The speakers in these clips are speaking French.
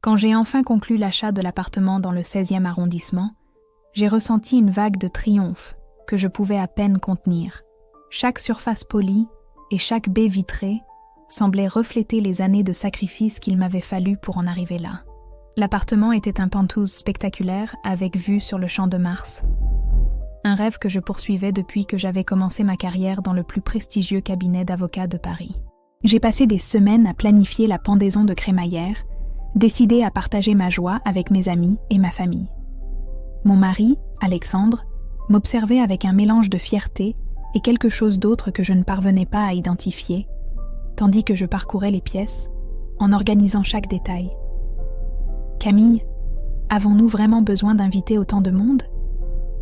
Quand j'ai enfin conclu l'achat de l'appartement dans le 16e arrondissement, j'ai ressenti une vague de triomphe que je pouvais à peine contenir. Chaque surface polie et chaque baie vitrée semblaient refléter les années de sacrifice qu'il m'avait fallu pour en arriver là. L'appartement était un penthouse spectaculaire avec vue sur le Champ de Mars. Un rêve que je poursuivais depuis que j'avais commencé ma carrière dans le plus prestigieux cabinet d'avocats de Paris. J'ai passé des semaines à planifier la pendaison de crémaillère, décidé à partager ma joie avec mes amis et ma famille. Mon mari, Alexandre, m'observait avec un mélange de fierté et quelque chose d'autre que je ne parvenais pas à identifier, tandis que je parcourais les pièces, en organisant chaque détail. « Camille, avons-nous vraiment besoin d'inviter autant de monde ?»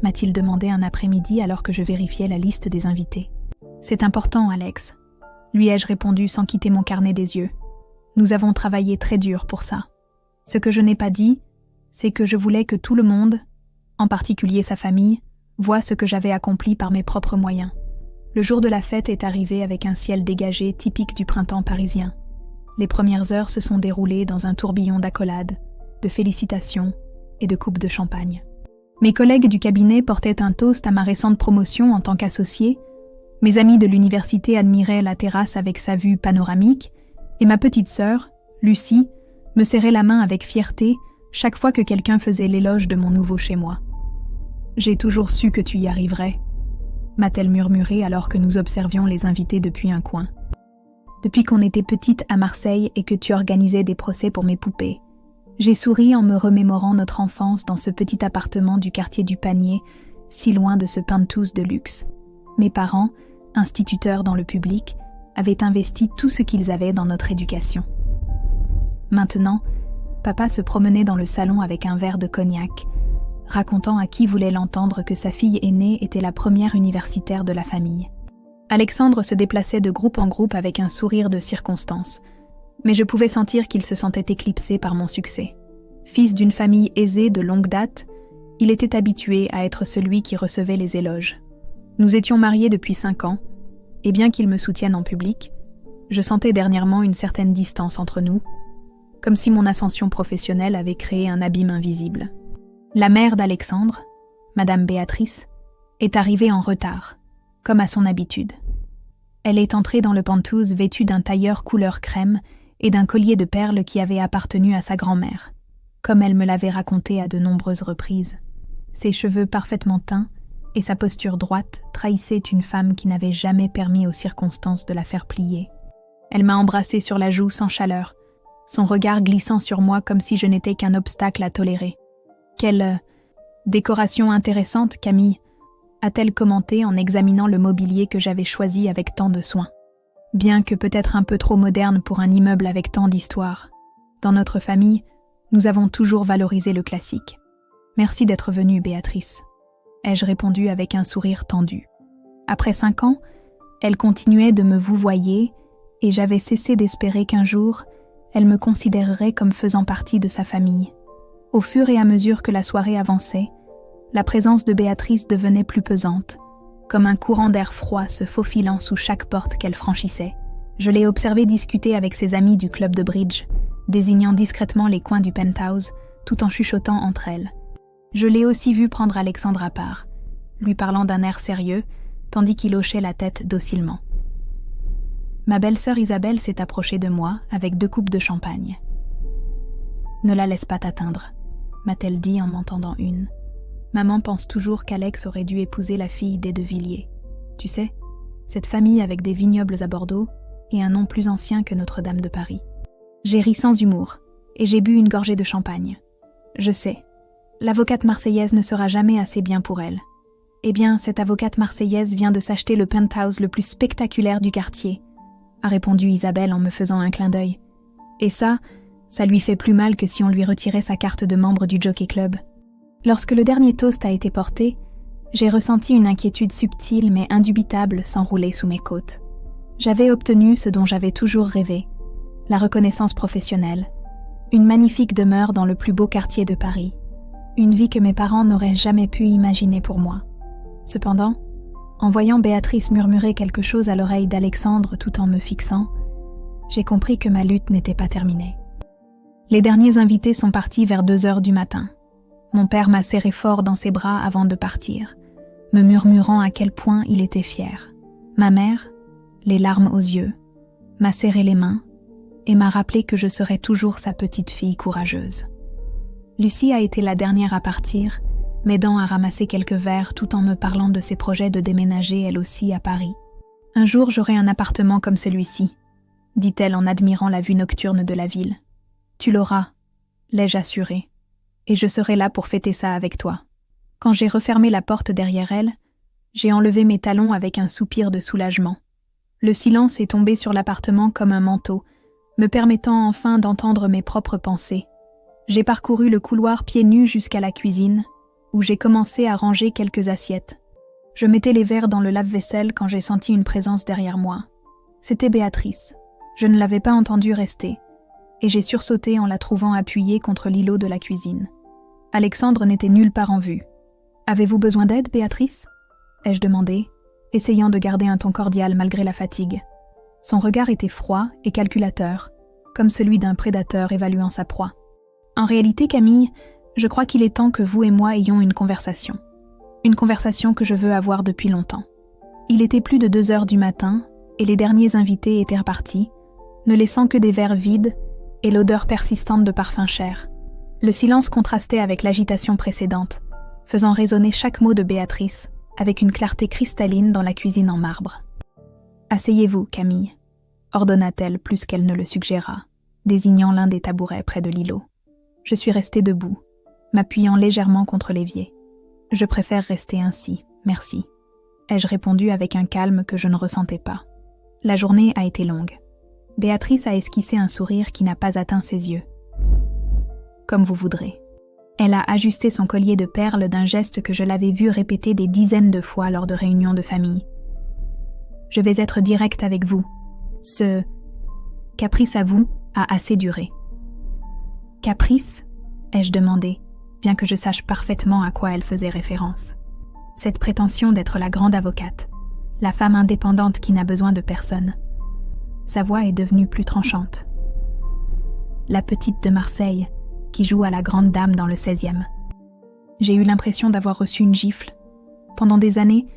m'a-t-il demandé un après-midi alors que je vérifiais la liste des invités. « C'est important, Alex », lui ai-je répondu sans quitter mon carnet des yeux. « Nous avons travaillé très dur pour ça. Ce que je n'ai pas dit, c'est que je voulais que tout le monde, en particulier sa famille, voit ce que j'avais accompli par mes propres moyens. » Le jour de la fête est arrivé avec un ciel dégagé typique du printemps parisien. Les premières heures se sont déroulées dans un tourbillon d'accolades, de félicitations et de coupes de champagne. Mes collègues du cabinet portaient un toast à ma récente promotion en tant qu'associé, mes amis de l'université admiraient la terrasse avec sa vue panoramique, et ma petite sœur, Lucie, me serrait la main avec fierté chaque fois que quelqu'un faisait l'éloge de mon nouveau chez moi. « J'ai toujours su que tu y arriverais », m'a-t-elle murmuré alors que nous observions les invités depuis un coin. « Depuis qu'on était petite à Marseille et que tu organisais des procès pour mes poupées. » J'ai souri en me remémorant notre enfance dans ce petit appartement du quartier du Panier, si loin de ce penthouse de luxe. Mes parents, instituteurs dans le public, avaient investi tout ce qu'ils avaient dans notre éducation. Maintenant, papa se promenait dans le salon avec un verre de cognac, racontant à qui voulait l'entendre que sa fille aînée était la première universitaire de la famille. Alexandre se déplaçait de groupe en groupe avec un sourire de circonstance, mais je pouvais sentir qu'il se sentait éclipsé par mon succès. Fils d'une famille aisée de longue date, il était habitué à être celui qui recevait les éloges. Nous étions mariés depuis 5 ans, et bien qu'il me soutienne en public, je sentais dernièrement une certaine distance entre nous, comme si mon ascension professionnelle avait créé un abîme invisible. La mère d'Alexandre, Madame Béatrice, est arrivée en retard, comme à son habitude. Elle est entrée dans le penthouse vêtue d'un tailleur couleur crème et d'un collier de perles qui avait appartenu à sa grand-mère, comme elle me l'avait raconté à de nombreuses reprises. Ses cheveux parfaitement teints et sa posture droite trahissaient une femme qui n'avait jamais permis aux circonstances de la faire plier. Elle m'a embrassée sur la joue sans chaleur, son regard glissant sur moi comme si je n'étais qu'un obstacle à tolérer. « Quelle décoration intéressante, Camille !» a-t-elle commenté en examinant le mobilier que j'avais choisi avec tant de soin. Bien que peut-être un peu trop moderne pour un immeuble avec tant d'histoire. Dans notre famille, nous avons toujours valorisé le classique. « Merci d'être venue, Béatrice », ai-je répondu avec un sourire tendu. Après 5 ans, elle continuait de me vouvoyer et j'avais cessé d'espérer qu'un jour, elle me considérerait comme faisant partie de sa famille. Au fur et à mesure que la soirée avançait, la présence de Béatrice devenait plus pesante, comme un courant d'air froid se faufilant sous chaque porte qu'elle franchissait. Je l'ai observée discuter avec ses amies du club de bridge, désignant discrètement les coins du penthouse, tout en chuchotant entre elles. Je l'ai aussi vue prendre Alexandre à part, lui parlant d'un air sérieux, tandis qu'il hochait la tête docilement. Ma belle-sœur Isabelle s'est approchée de moi avec 2 coupes de champagne. « Ne la laisse pas t'atteindre », m'a-t-elle dit en m'en tendant une. Maman pense toujours qu'Alex aurait dû épouser la fille des De Villiers. Tu sais, cette famille avec des vignobles à Bordeaux et un nom plus ancien que Notre-Dame de Paris. J'ai ri sans humour et j'ai bu une gorgée de champagne. Je sais, l'avocate marseillaise ne sera jamais assez bien pour elle. Eh bien, cette avocate marseillaise vient de s'acheter le penthouse le plus spectaculaire du quartier, a répondu Isabelle en me faisant un clin d'œil. Et ça lui fait plus mal que si on lui retirait sa carte de membre du Jockey Club. Lorsque le dernier toast a été porté, j'ai ressenti une inquiétude subtile mais indubitable s'enrouler sous mes côtes. J'avais obtenu ce dont j'avais toujours rêvé, la reconnaissance professionnelle, une magnifique demeure dans le plus beau quartier de Paris, une vie que mes parents n'auraient jamais pu imaginer pour moi. Cependant, en voyant Béatrice murmurer quelque chose à l'oreille d'Alexandre tout en me fixant, j'ai compris que ma lutte n'était pas terminée. Les derniers invités sont partis vers 2 heures du matin. Mon père m'a serré fort dans ses bras avant de partir, me murmurant à quel point il était fier. Ma mère, les larmes aux yeux, m'a serré les mains et m'a rappelé que je serais toujours sa petite fille courageuse. Lucie a été la dernière à partir, m'aidant à ramasser quelques verres tout en me parlant de ses projets de déménager elle aussi à Paris. « Un jour, j'aurai un appartement comme celui-ci », dit-elle en admirant la vue nocturne de la ville. « Tu l'auras, l'ai-je assuré, et je serai là pour fêter ça avec toi. » Quand j'ai refermé la porte derrière elle, j'ai enlevé mes talons avec un soupir de soulagement. Le silence est tombé sur l'appartement comme un manteau, me permettant enfin d'entendre mes propres pensées. J'ai parcouru le couloir pieds nus jusqu'à la cuisine, où j'ai commencé à ranger quelques assiettes. Je mettais les verres dans le lave-vaisselle quand j'ai senti une présence derrière moi. C'était Béatrice. Je ne l'avais pas entendue rester, et j'ai sursauté en la trouvant appuyée contre l'îlot de la cuisine. Alexandre n'était nulle part en vue. « Avez-vous besoin d'aide, Béatrice ?» ai-je demandé, essayant de garder un ton cordial malgré la fatigue. Son regard était froid et calculateur, comme celui d'un prédateur évaluant sa proie. « En réalité, Camille, je crois qu'il est temps que vous et moi ayons une conversation. Une conversation que je veux avoir depuis longtemps. » Il était plus de 2 heures du matin et les derniers invités étaient repartis, ne laissant que des verres vides et l'odeur persistante de parfum cher. Le silence contrastait avec l'agitation précédente, faisant résonner chaque mot de Béatrice avec une clarté cristalline dans la cuisine en marbre. « Asseyez-vous, Camille », ordonna-t-elle plus qu'elle ne le suggéra, désignant l'un des tabourets près de l'îlot. Je suis restée debout, m'appuyant légèrement contre l'évier. « Je préfère rester ainsi, merci », ai-je répondu avec un calme que je ne ressentais pas. La journée a été longue. Béatrice a esquissé un sourire qui n'a pas atteint ses yeux. « Comme vous voudrez. » Elle a ajusté son collier de perles d'un geste que je l'avais vu répéter des dizaines de fois lors de réunions de famille. « Je vais être directe avec vous. Ce caprice à vous a assez duré. »« Caprice ?» ai-je demandé, bien que je sache parfaitement à quoi elle faisait référence. Cette prétention d'être la grande avocate, la femme indépendante qui n'a besoin de personne. Sa voix est devenue plus tranchante. La petite de Marseille, qui joue à la grande dame dans le 16e. J'ai eu l'impression d'avoir reçu une gifle. Pendant des années,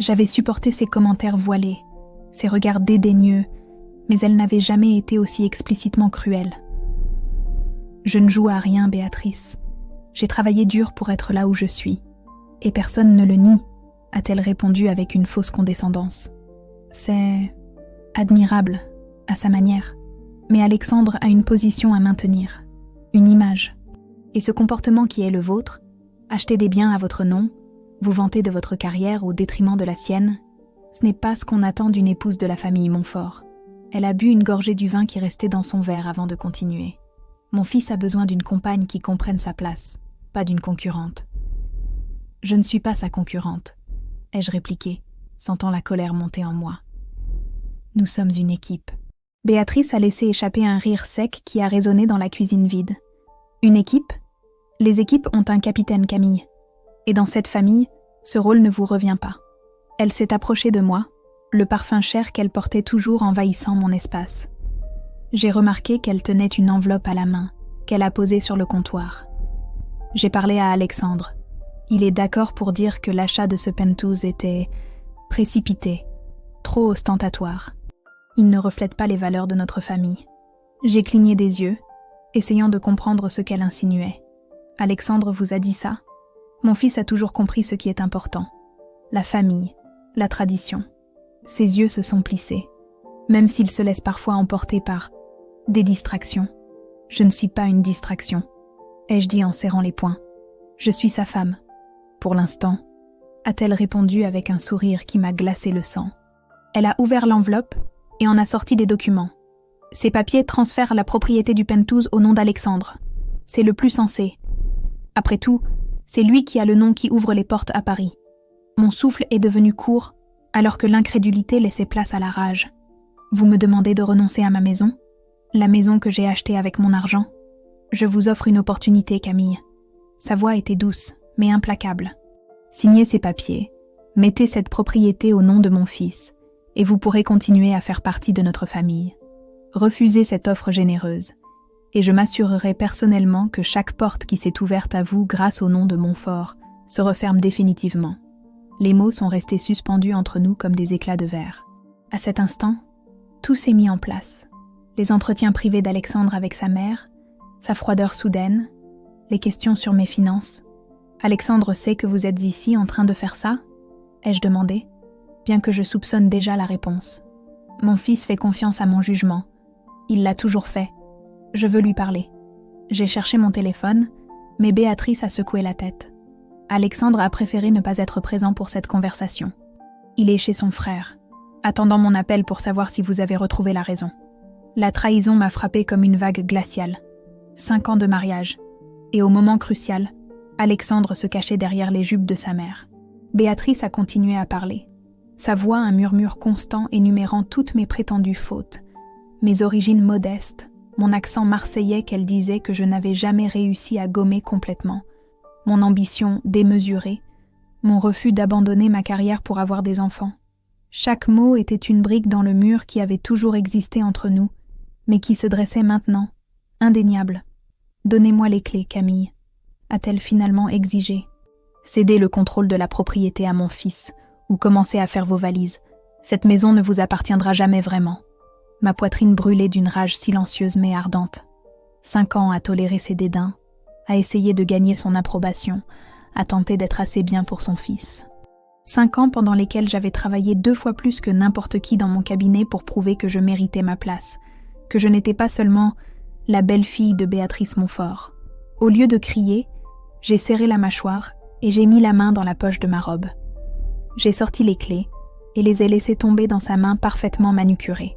j'avais supporté ses commentaires voilés, ses regards dédaigneux, mais elle n'avait jamais été aussi explicitement cruelle. « Je ne joue à rien, Béatrice. J'ai travaillé dur pour être là où je suis. Et personne ne le nie, » a-t-elle répondu avec une fausse condescendance. C'est admirable, à sa manière. Mais Alexandre a une position à maintenir, une image. Et ce comportement qui est le vôtre, acheter des biens à votre nom, vous vanter de votre carrière au détriment de la sienne, ce n'est pas ce qu'on attend d'une épouse de la famille Montfort. Elle a bu une gorgée du vin qui restait dans son verre avant de continuer. Mon fils a besoin d'une compagne qui comprenne sa place, pas d'une concurrente. Je ne suis pas sa concurrente, ai-je répliqué, sentant la colère monter en moi. Nous sommes une équipe. Béatrice a laissé échapper un rire sec qui a résonné dans la cuisine vide. Une équipe ? Les équipes ont un capitaine, Camille. Et dans cette famille, ce rôle ne vous revient pas. Elle s'est approchée de moi, le parfum cher qu'elle portait toujours envahissant mon espace. J'ai remarqué qu'elle tenait une enveloppe à la main, qu'elle a posée sur le comptoir. J'ai parlé à Alexandre. Il est d'accord pour dire que l'achat de ce penthouse était précipité, trop ostentatoire. Il ne reflète pas les valeurs de notre famille. J'ai cligné des yeux, essayant de comprendre ce qu'elle insinuait. Alexandre vous a dit ça ? Mon fils a toujours compris ce qui est important. La famille, la tradition. Ses yeux se sont plissés, même s'il se laisse parfois emporter par des distractions. Je ne suis pas une distraction, ai-je dit en serrant les poings. Je suis sa femme. Pour l'instant, a-t-elle répondu avec un sourire qui m'a glacé le sang. Elle a ouvert l'enveloppe et en a sorti des documents. Ces papiers transfèrent la propriété du penthouse au nom d'Alexandre. C'est le plus sensé. Après tout, c'est lui qui a le nom qui ouvre les portes à Paris. Mon souffle est devenu court, alors que l'incrédulité laissait place à la rage. Vous me demandez de renoncer à ma maison ? La maison que j'ai achetée avec mon argent ? Je vous offre une opportunité, Camille. Sa voix était douce, mais implacable. Signez ces papiers, mettez cette propriété au nom de mon fils, et vous pourrez continuer à faire partie de notre famille. Refusez cette offre généreuse, et je m'assurerai personnellement que chaque porte qui s'est ouverte à vous grâce au nom de Montfort se referme définitivement. » Les mots sont restés suspendus entre nous comme des éclats de verre. À cet instant, tout s'est mis en place. Les entretiens privés d'Alexandre avec sa mère, sa froideur soudaine, les questions sur mes finances. « Alexandre sait que vous êtes ici en train de faire ça ?» ai-je demandé, bien que je soupçonne déjà la réponse. Mon fils fait confiance à mon jugement. Il l'a toujours fait. Je veux lui parler. J'ai cherché mon téléphone, mais Béatrice a secoué la tête. Alexandre a préféré ne pas être présent pour cette conversation. Il est chez son frère, attendant mon appel pour savoir si vous avez retrouvé la raison. La trahison m'a frappée comme une vague glaciale. 5 ans de mariage. Et au moment crucial, Alexandre se cachait derrière les jupes de sa mère. Béatrice a continué à parler. Sa voix un murmure constant énumérant toutes mes prétendues fautes, mes origines modestes, mon accent marseillais qu'elle disait que je n'avais jamais réussi à gommer complètement, mon ambition démesurée, mon refus d'abandonner ma carrière pour avoir des enfants. Chaque mot était une brique dans le mur qui avait toujours existé entre nous, mais qui se dressait maintenant, indéniable. « Donnez-moi les clés, Camille », a-t-elle finalement exigé. « Cédez le contrôle de la propriété à mon fils, ou commencez à faire vos valises. Cette maison ne vous appartiendra jamais vraiment. » Ma poitrine brûlait d'une rage silencieuse mais ardente. 5 ans à tolérer ses dédains, à essayer de gagner son approbation, à tenter d'être assez bien pour son fils. 5 ans pendant lesquels j'avais travaillé 2 fois plus que n'importe qui dans mon cabinet pour prouver que je méritais ma place, que je n'étais pas seulement la belle-fille de Béatrice Montfort. Au lieu de crier, j'ai serré la mâchoire et j'ai mis la main dans la poche de ma robe. J'ai sorti les clés et les ai laissées tomber dans sa main parfaitement manucurée.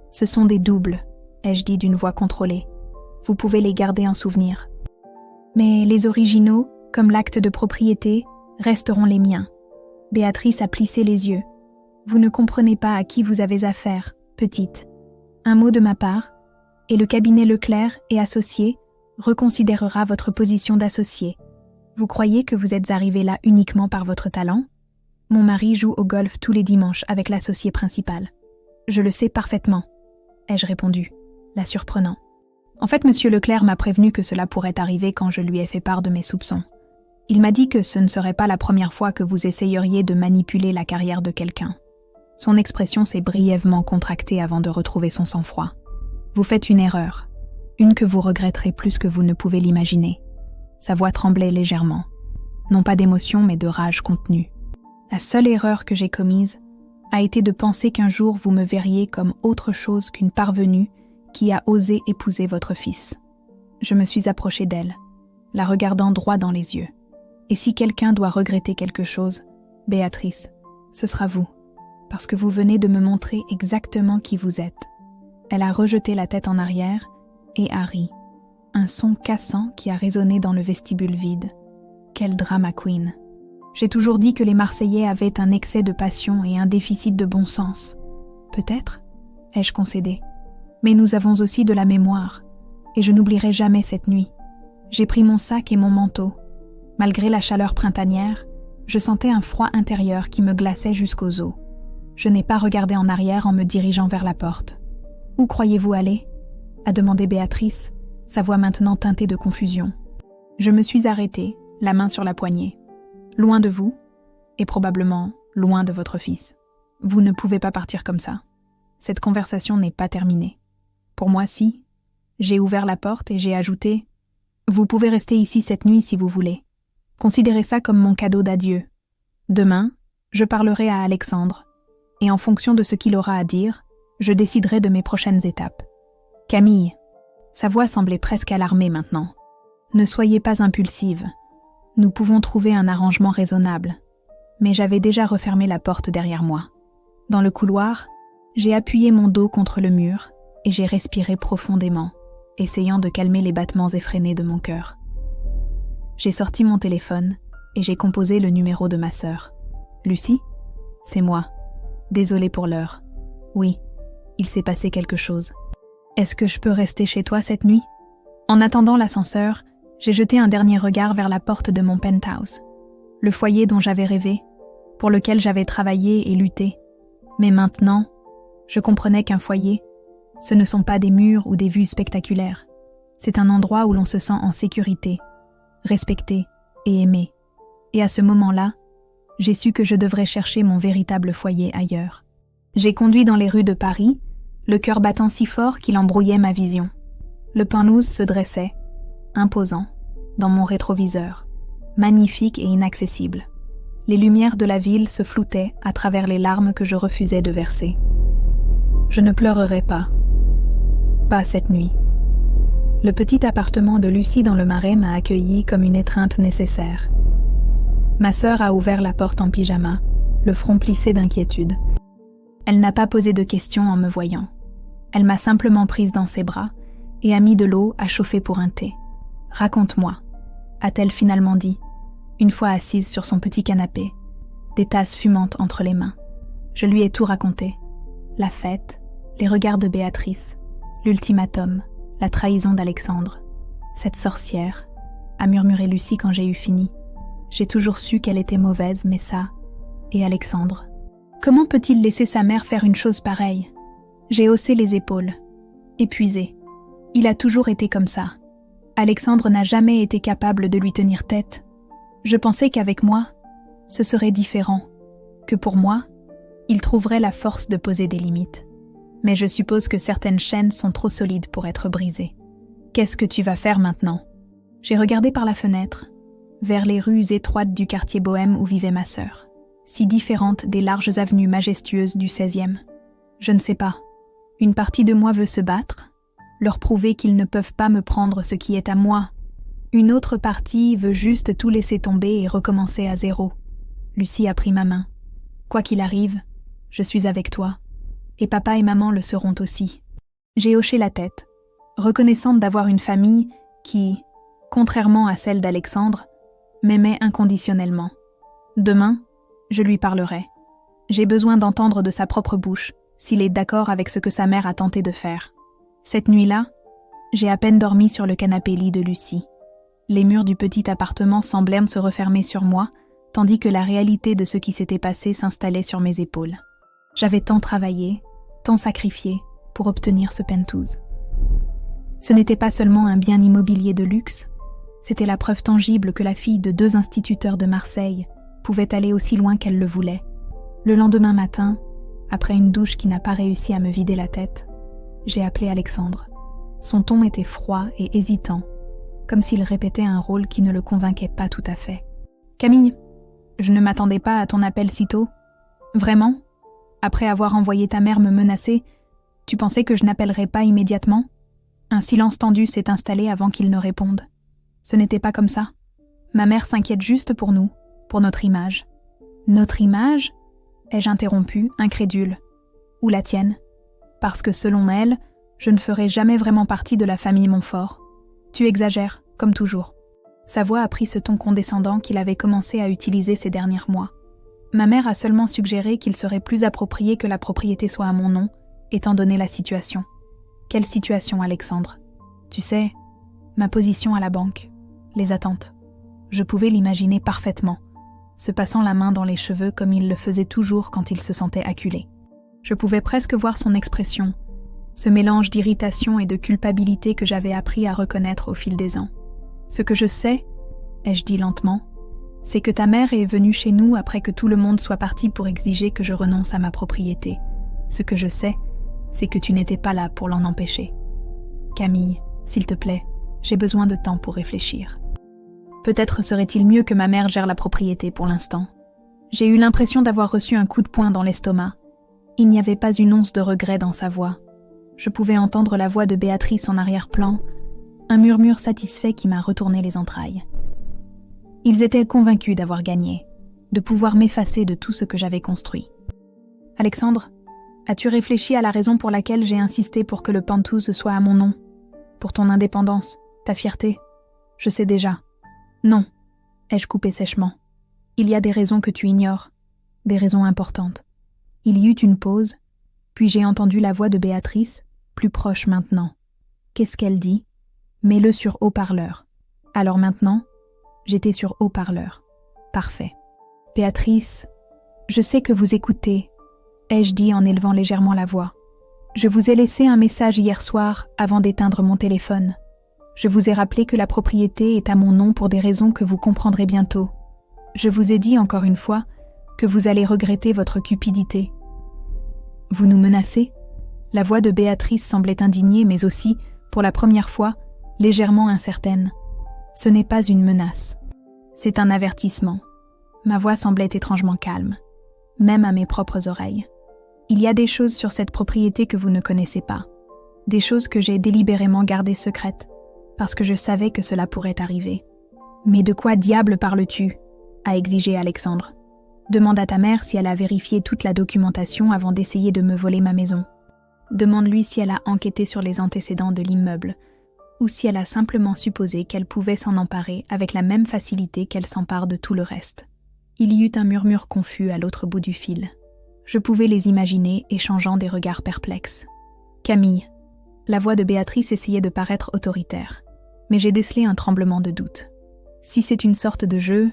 « Ce sont des doubles », ai-je dit d'une voix contrôlée. « Vous pouvez les garder en souvenir. Mais les originaux, comme l'acte de propriété, resteront les miens. » Béatrice a plissé les yeux. « Vous ne comprenez pas à qui vous avez affaire, petite. Un mot de ma part, et le cabinet Leclerc et Associés reconsidérera votre position d'associé. Vous croyez que vous êtes arrivé là uniquement par votre talent ? Mon mari joue au golf tous les dimanches avec l'associé principal. Je le sais parfaitement, ai-je répondu, la surprenant. En fait, monsieur Leclerc m'a prévenu que cela pourrait arriver quand je lui ai fait part de mes soupçons. Il m'a dit que ce ne serait pas la première fois que vous essayeriez de manipuler la carrière de quelqu'un. Son expression s'est brièvement contractée avant de retrouver son sang-froid. Vous faites une erreur, une que vous regretterez plus que vous ne pouvez l'imaginer. Sa voix tremblait légèrement, non pas d'émotion mais de rage contenue. La seule erreur que j'ai commise a été de penser qu'un jour vous me verriez comme autre chose qu'une parvenue qui a osé épouser votre fils. Je me suis approchée d'elle, la regardant droit dans les yeux. Et si quelqu'un doit regretter quelque chose, Béatrice, ce sera vous, parce que vous venez de me montrer exactement qui vous êtes. Elle a rejeté la tête en arrière et a ri. Un son cassant qui a résonné dans le vestibule vide. Quelle drama queen. J'ai toujours dit que les Marseillais avaient un excès de passion et un déficit de bon sens. Peut-être, ai-je concédé. Mais nous avons aussi de la mémoire, et je n'oublierai jamais cette nuit. J'ai pris mon sac et mon manteau. Malgré la chaleur printanière, je sentais un froid intérieur qui me glaçait jusqu'aux os. Je n'ai pas regardé en arrière en me dirigeant vers la porte. « Où croyez-vous aller ?» a demandé Béatrice, sa voix maintenant teintée de confusion. Je me suis arrêtée, la main sur la poignée. Loin de vous, et probablement loin de votre fils. Vous ne pouvez pas partir comme ça. Cette conversation n'est pas terminée. Pour moi, si. J'ai ouvert la porte et j'ai ajouté « Vous pouvez rester ici cette nuit si vous voulez. Considérez ça comme mon cadeau d'adieu. Demain, je parlerai à Alexandre, et en fonction de ce qu'il aura à dire, je déciderai de mes prochaines étapes. Camille, sa voix semblait presque alarmée maintenant. Ne soyez pas impulsive. Nous pouvons trouver un arrangement raisonnable. Mais j'avais déjà refermé la porte derrière moi. Dans le couloir, j'ai appuyé mon dos contre le mur et j'ai respiré profondément, essayant de calmer les battements effrénés de mon cœur. J'ai sorti mon téléphone et j'ai composé le numéro de ma sœur. Lucie ? C'est moi. Désolée pour l'heure. Oui, il s'est passé quelque chose. Est-ce que je peux rester chez toi cette nuit ? En attendant l'ascenseur, j'ai jeté un dernier regard vers la porte de mon penthouse. Le foyer dont j'avais rêvé, pour lequel j'avais travaillé et lutté. Mais maintenant, je comprenais qu'un foyer, ce ne sont pas des murs ou des vues spectaculaires. C'est un endroit où l'on se sent en sécurité, respecté et aimé. Et à ce moment-là, j'ai su que je devrais chercher mon véritable foyer ailleurs. J'ai conduit dans les rues de Paris, le cœur battant si fort qu'il embrouillait ma vision. Le Penlouse se dressait, imposant, dans mon rétroviseur, magnifique et inaccessible. Les lumières de la ville se floutaient à travers les larmes que je refusais de verser. Je ne pleurerai pas. Pas cette nuit. Le petit appartement de Lucie dans le Marais m'a accueilli comme une étreinte nécessaire. Ma sœur a ouvert la porte en pyjama, le front plissé d'inquiétude. Elle n'a pas posé de questions en me voyant. Elle m'a simplement prise dans ses bras et a mis de l'eau à chauffer pour un thé. « Raconte-moi », a-t-elle finalement dit, une fois assise sur son petit canapé, des tasses fumantes entre les mains. Je lui ai tout raconté. La fête, les regards de Béatrice, l'ultimatum, la trahison d'Alexandre. Cette sorcière, a murmuré Lucie quand j'ai eu fini. J'ai toujours su qu'elle était mauvaise, mais ça, et Alexandre. Comment peut-il laisser sa mère faire une chose pareille ? J'ai haussé les épaules, épuisée. Il a toujours été comme ça. Alexandre n'a jamais été capable de lui tenir tête. Je pensais qu'avec moi, ce serait différent, que pour moi, il trouverait la force de poser des limites. Mais je suppose que certaines chaînes sont trop solides pour être brisées. Qu'est-ce que tu vas faire maintenant ? J'ai regardé par la fenêtre, vers les rues étroites du quartier bohème où vivait ma sœur, si différentes des larges avenues majestueuses du 16e. Je ne sais pas. Une partie de moi veut se battre, leur prouver qu'ils ne peuvent pas me prendre ce qui est à moi. Une autre partie veut juste tout laisser tomber et recommencer à zéro. Lucie a pris ma main. Quoi qu'il arrive, je suis avec toi. Et papa et maman le seront aussi. J'ai hoché la tête, reconnaissante d'avoir une famille qui, contrairement à celle d'Alexandre, m'aimait inconditionnellement. Demain, je lui parlerai. J'ai besoin d'entendre de sa propre bouche s'il est d'accord avec ce que sa mère a tenté de faire. Cette nuit-là, j'ai à peine dormi sur le canapé-lit de Lucie. Les murs du petit appartement semblaient se refermer sur moi, tandis que la réalité de ce qui s'était passé s'installait sur mes épaules. J'avais tant travaillé, tant sacrifié pour obtenir ce penthouse. Ce n'était pas seulement un bien immobilier de luxe, c'était la preuve tangible que la fille de 2 instituteurs de Marseille pouvait aller aussi loin qu'elle le voulait. Le lendemain matin, après une douche qui n'a pas réussi à me vider la tête, j'ai appelé Alexandre. Son ton était froid et hésitant, comme s'il répétait un rôle qui ne le convainquait pas tout à fait. « Camille, je ne m'attendais pas à ton appel si tôt. Vraiment ? Après avoir envoyé ta mère me menacer, tu pensais que je n'appellerais pas immédiatement ? » Un silence tendu s'est installé avant qu'il ne réponde. Ce n'était pas comme ça. Ma mère s'inquiète juste pour nous, pour notre image. « Notre image ?» ai-je interrompu, incrédule. « Ou la tienne ? Parce que selon elle, je ne ferai jamais vraiment partie de la famille Montfort. Tu exagères, comme toujours. » Sa voix a pris ce ton condescendant qu'il avait commencé à utiliser ces derniers mois. Ma mère a seulement suggéré qu'il serait plus approprié que la propriété soit à mon nom, étant donné la situation. Quelle situation, Alexandre ? Tu sais, ma position à la banque, les attentes. Je pouvais l'imaginer parfaitement, se passant la main dans les cheveux comme il le faisait toujours quand il se sentait acculé. Je pouvais presque voir son expression, ce mélange d'irritation et de culpabilité que j'avais appris à reconnaître au fil des ans. Ce que je sais, ai-je dit lentement, c'est que ta mère est venue chez nous après que tout le monde soit parti pour exiger que je renonce à ma propriété. Ce que je sais, c'est que tu n'étais pas là pour l'en empêcher. Camille, s'il te plaît, j'ai besoin de temps pour réfléchir. Peut-être serait-il mieux que ma mère gère la propriété pour l'instant. J'ai eu l'impression d'avoir reçu un coup de poing dans l'estomac. Il n'y avait pas une once de regret dans sa voix. Je pouvais entendre la voix de Béatrice en arrière-plan, un murmure satisfait qui m'a retourné les entrailles. Ils étaient convaincus d'avoir gagné, de pouvoir m'effacer de tout ce que j'avais construit. « Alexandre, as-tu réfléchi à la raison pour laquelle j'ai insisté pour que le penthouse soit à mon nom ? Pour ton indépendance, ta fierté ? Je sais déjà. » « Non, ai-je coupé sèchement. Il y a des raisons que tu ignores, des raisons importantes. » Il y eut une pause, puis j'ai entendu la voix de Béatrice, plus proche maintenant. Qu'est-ce qu'elle dit ? Mets-le sur haut-parleur. Alors maintenant, j'étais sur haut-parleur. Parfait. Béatrice, je sais que vous écoutez, ai-je dit en élevant légèrement la voix. Je vous ai laissé un message hier soir avant d'éteindre mon téléphone. Je vous ai rappelé que la propriété est à mon nom pour des raisons que vous comprendrez bientôt. Je vous ai dit encore une fois que vous allez regretter votre cupidité. Vous nous menacez ? La voix de Béatrice semblait indignée, mais aussi, pour la première fois, légèrement incertaine. Ce n'est pas une menace. C'est un avertissement. Ma voix semblait étrangement calme, même à mes propres oreilles. Il y a des choses sur cette propriété que vous ne connaissez pas. Des choses que j'ai délibérément gardées secrètes, parce que je savais que cela pourrait arriver. Mais de quoi diable parles-tu ? A exigé Alexandre. Demande à ta mère si elle a vérifié toute la documentation avant d'essayer de me voler ma maison. Demande-lui si elle a enquêté sur les antécédents de l'immeuble, ou si elle a simplement supposé qu'elle pouvait s'en emparer avec la même facilité qu'elle s'empare de tout le reste. Il y eut un murmure confus à l'autre bout du fil. Je pouvais les imaginer échangeant des regards perplexes. Camille. La voix de Béatrice essayait de paraître autoritaire, mais j'ai décelé un tremblement de doute. Si c'est une sorte de jeu,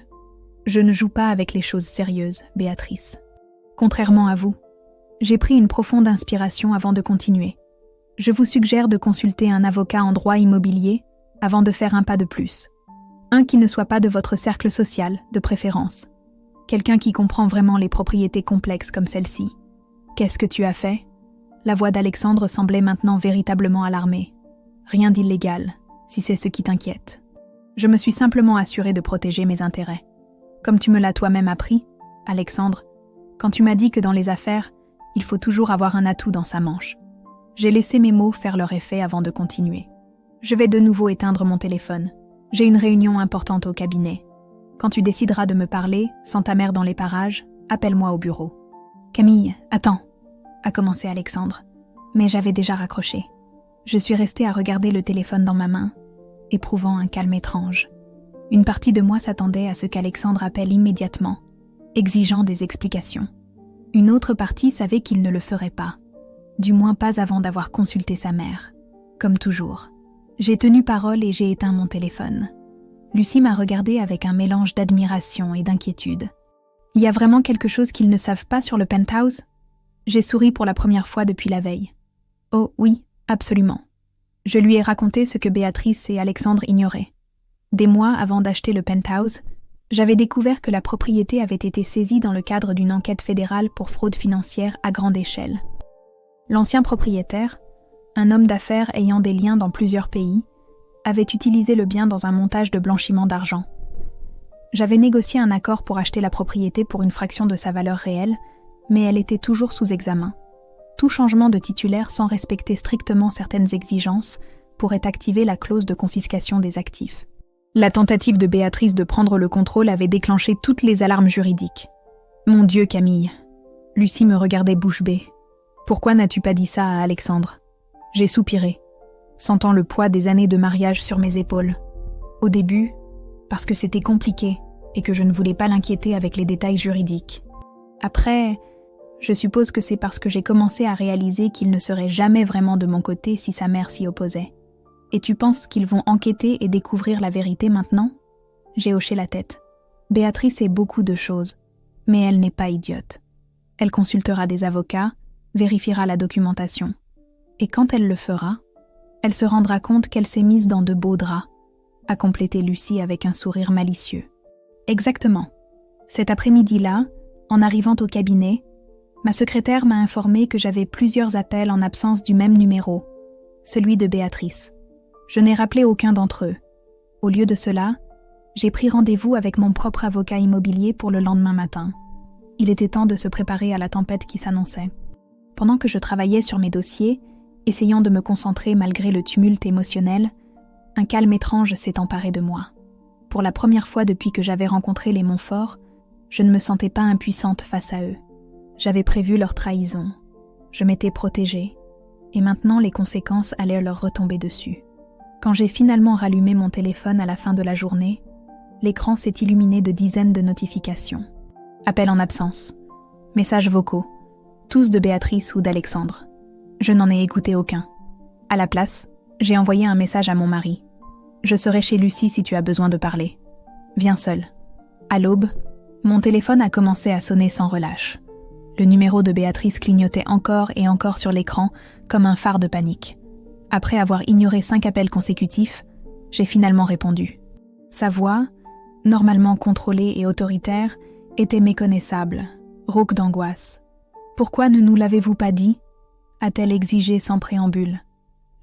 je ne joue pas avec les choses sérieuses, Béatrice. Contrairement à vous, j'ai pris une profonde inspiration avant de continuer. Je vous suggère de consulter un avocat en droit immobilier avant de faire un pas de plus. Un qui ne soit pas de votre cercle social, de préférence. Quelqu'un qui comprend vraiment les propriétés complexes comme celle-ci. Qu'est-ce que tu as fait ? La voix d'Alexandre semblait maintenant véritablement alarmée. Rien d'illégal, si c'est ce qui t'inquiète. Je me suis simplement assurée de protéger mes intérêts. Comme tu me l'as toi-même appris, Alexandre, quand tu m'as dit que dans les affaires, il faut toujours avoir un atout dans sa manche. J'ai laissé mes mots faire leur effet avant de continuer. Je vais de nouveau éteindre mon téléphone. J'ai une réunion importante au cabinet. Quand tu décideras de me parler, sans ta mère dans les parages, appelle-moi au bureau. Camille, attends, a commencé Alexandre, mais j'avais déjà raccroché. Je suis restée à regarder le téléphone dans ma main, éprouvant un calme étrange. Une partie de moi s'attendait à ce qu'Alexandre appelle immédiatement, exigeant des explications. Une autre partie savait qu'il ne le ferait pas, du moins pas avant d'avoir consulté sa mère. Comme toujours, j'ai tenu parole et j'ai éteint mon téléphone. Lucie m'a regardée avec un mélange d'admiration et d'inquiétude. Il y a vraiment quelque chose qu'ils ne savent pas sur le penthouse ? J'ai souri pour la première fois depuis la veille. Oh oui, absolument. Je lui ai raconté ce que Béatrice et Alexandre ignoraient. Des mois avant d'acheter le penthouse, j'avais découvert que la propriété avait été saisie dans le cadre d'une enquête fédérale pour fraude financière à grande échelle. L'ancien propriétaire, un homme d'affaires ayant des liens dans plusieurs pays, avait utilisé le bien dans un montage de blanchiment d'argent. J'avais négocié un accord pour acheter la propriété pour une fraction de sa valeur réelle, mais elle était toujours sous examen. Tout changement de titulaire sans respecter strictement certaines exigences pourrait activer la clause de confiscation des actifs. La tentative de Béatrice de prendre le contrôle avait déclenché toutes les alarmes juridiques. Mon Dieu, Camille. Lucie me regardait bouche bée. Pourquoi n'as-tu pas dit ça à Alexandre ? J'ai soupiré, sentant le poids des années de mariage sur mes épaules. Au début, parce que c'était compliqué et que je ne voulais pas l'inquiéter avec les détails juridiques. Après, je suppose que c'est parce que j'ai commencé à réaliser qu'il ne serait jamais vraiment de mon côté si sa mère s'y opposait. Et tu penses qu'ils vont enquêter et découvrir la vérité maintenant ? J'ai hoché la tête. Béatrice sait beaucoup de choses, mais elle n'est pas idiote. Elle consultera des avocats, vérifiera la documentation. Et quand elle le fera, elle se rendra compte qu'elle s'est mise dans de beaux draps, a complété Lucie avec un sourire malicieux. Exactement. Cet après-midi-là, en arrivant au cabinet, ma secrétaire m'a informé que j'avais plusieurs appels en absence du même numéro, celui de Béatrice. Je n'ai rappelé aucun d'entre eux. Au lieu de cela, j'ai pris rendez-vous avec mon propre avocat immobilier pour le lendemain matin. Il était temps de se préparer à la tempête qui s'annonçait. Pendant que je travaillais sur mes dossiers, essayant de me concentrer malgré le tumulte émotionnel, un calme étrange s'est emparé de moi. Pour la première fois depuis que j'avais rencontré les Montfort, je ne me sentais pas impuissante face à eux. J'avais prévu leur trahison. Je m'étais protégée. Et maintenant, les conséquences allaient leur retomber dessus. Quand j'ai finalement rallumé mon téléphone à la fin de la journée, l'écran s'est illuminé de dizaines de notifications. Appels en absence. Messages vocaux. Tous de Béatrice ou d'Alexandre. Je n'en ai écouté aucun. À la place, j'ai envoyé un message à mon mari. Je serai chez Lucie si tu as besoin de parler. Viens seul. À l'aube, mon téléphone a commencé à sonner sans relâche. Le numéro de Béatrice clignotait encore et encore sur l'écran comme un phare de panique. Après avoir ignoré 5 appels consécutifs, J'ai finalement répondu. Sa voix, normalement contrôlée et autoritaire, était méconnaissable, rauque d'angoisse. « Pourquoi ne nous l'avez-vous pas dit ?» a-t-elle exigé sans préambule.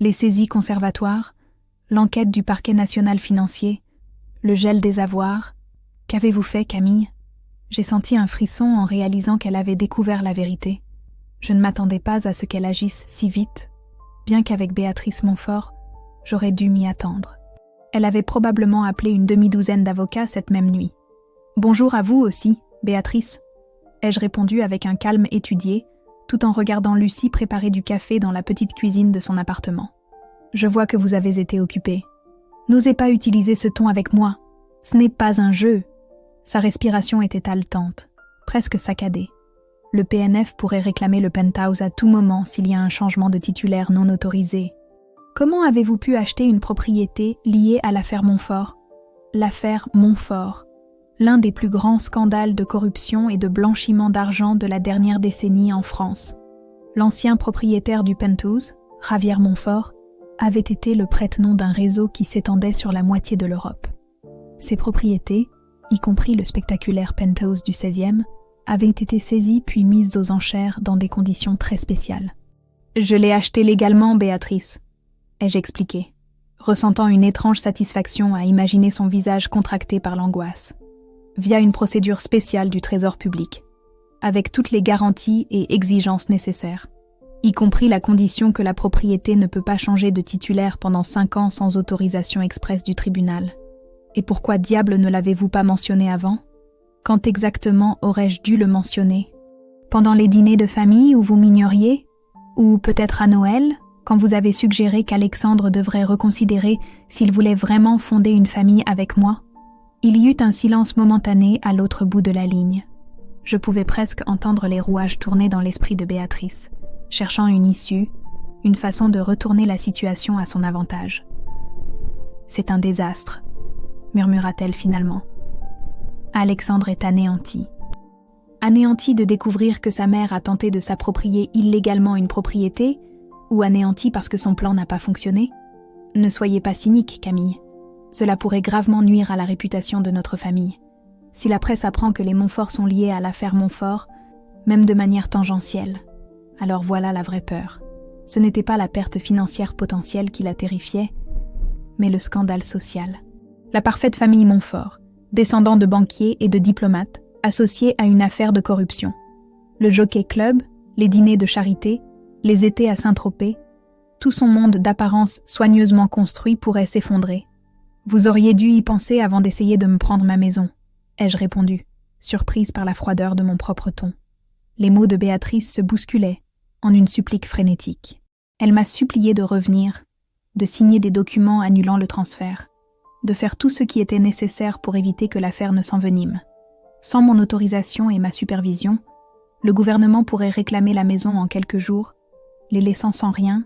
Les saisies conservatoires, l'enquête du parquet national financier, le gel des avoirs. Qu'avez-vous fait, Camille ? J'ai senti un frisson en réalisant qu'elle avait découvert la vérité. Je ne m'attendais pas à ce qu'elle agisse si vite, bien qu'avec Béatrice Montfort, j'aurais dû m'y attendre. Elle avait probablement appelé une demi-douzaine d'avocats cette même nuit. « Bonjour à vous aussi, Béatrice », ai-je répondu avec un calme étudié, tout en regardant Lucie préparer du café dans la petite cuisine de son appartement. « Je vois que vous avez été occupée. N'osez pas utiliser ce ton avec moi. Ce n'est pas un jeu. » Sa respiration était haletante, presque saccadée. Le PNF pourrait réclamer le penthouse à tout moment s'il y a un changement de titulaire non autorisé. Comment avez-vous pu acheter une propriété liée à l'affaire Montfort ? L'affaire Montfort, l'un des plus grands scandales de corruption et de blanchiment d'argent de la dernière décennie en France. L'ancien propriétaire du penthouse, Javier Montfort, avait été le prête-nom d'un réseau qui s'étendait sur la moitié de l'Europe. Ses propriétés, y compris le spectaculaire penthouse du 16e, avaient été saisies puis mises aux enchères dans des conditions très spéciales. « Je l'ai acheté légalement, Béatrice », ai-je expliqué, ressentant une étrange satisfaction à imaginer son visage contracté par l'angoisse, via une procédure spéciale du Trésor public, avec toutes les garanties et exigences nécessaires, y compris la condition que la propriété ne peut pas changer de titulaire pendant 5 ans sans autorisation expresse du tribunal. Et pourquoi diable ne l'avez-vous pas mentionné avant ? Quand exactement aurais-je dû le mentionner ? Pendant les dîners de famille où vous m'ignoriez ? Ou peut-être à Noël, quand vous avez suggéré qu'Alexandre devrait reconsidérer s'il voulait vraiment fonder une famille avec moi ? Il y eut un silence momentané à l'autre bout de la ligne. Je pouvais presque entendre les rouages tourner dans l'esprit de Béatrice, cherchant une issue, une façon de retourner la situation à son avantage. « C'est un désastre », murmura-t-elle finalement. Alexandre est anéanti. Anéanti de découvrir que sa mère a tenté de s'approprier illégalement une propriété, ou anéanti parce que son plan n'a pas fonctionné ? Ne soyez pas cynique, Camille. Cela pourrait gravement nuire à la réputation de notre famille. Si la presse apprend que les Montfort sont liés à l'affaire Montfort, même de manière tangentielle, alors voilà la vraie peur. Ce n'était pas la perte financière potentielle qui la terrifiait, mais le scandale social. La parfaite famille Montfort, descendant de banquiers et de diplomates, associés à une affaire de corruption. Le Jockey Club, les dîners de charité, les étés à Saint-Tropez, tout son monde d'apparence soigneusement construit pourrait s'effondrer. Vous auriez dû y penser avant d'essayer de me prendre ma maison, ai-je répondu, surprise par la froideur de mon propre ton. Les mots de Béatrice se bousculaient, en une supplique frénétique. Elle m'a supplié de revenir, de signer des documents annulant le transfert, de faire tout ce qui était nécessaire pour éviter que l'affaire ne s'envenime. Sans mon autorisation et ma supervision, le gouvernement pourrait réclamer la maison en quelques jours, les laissant sans rien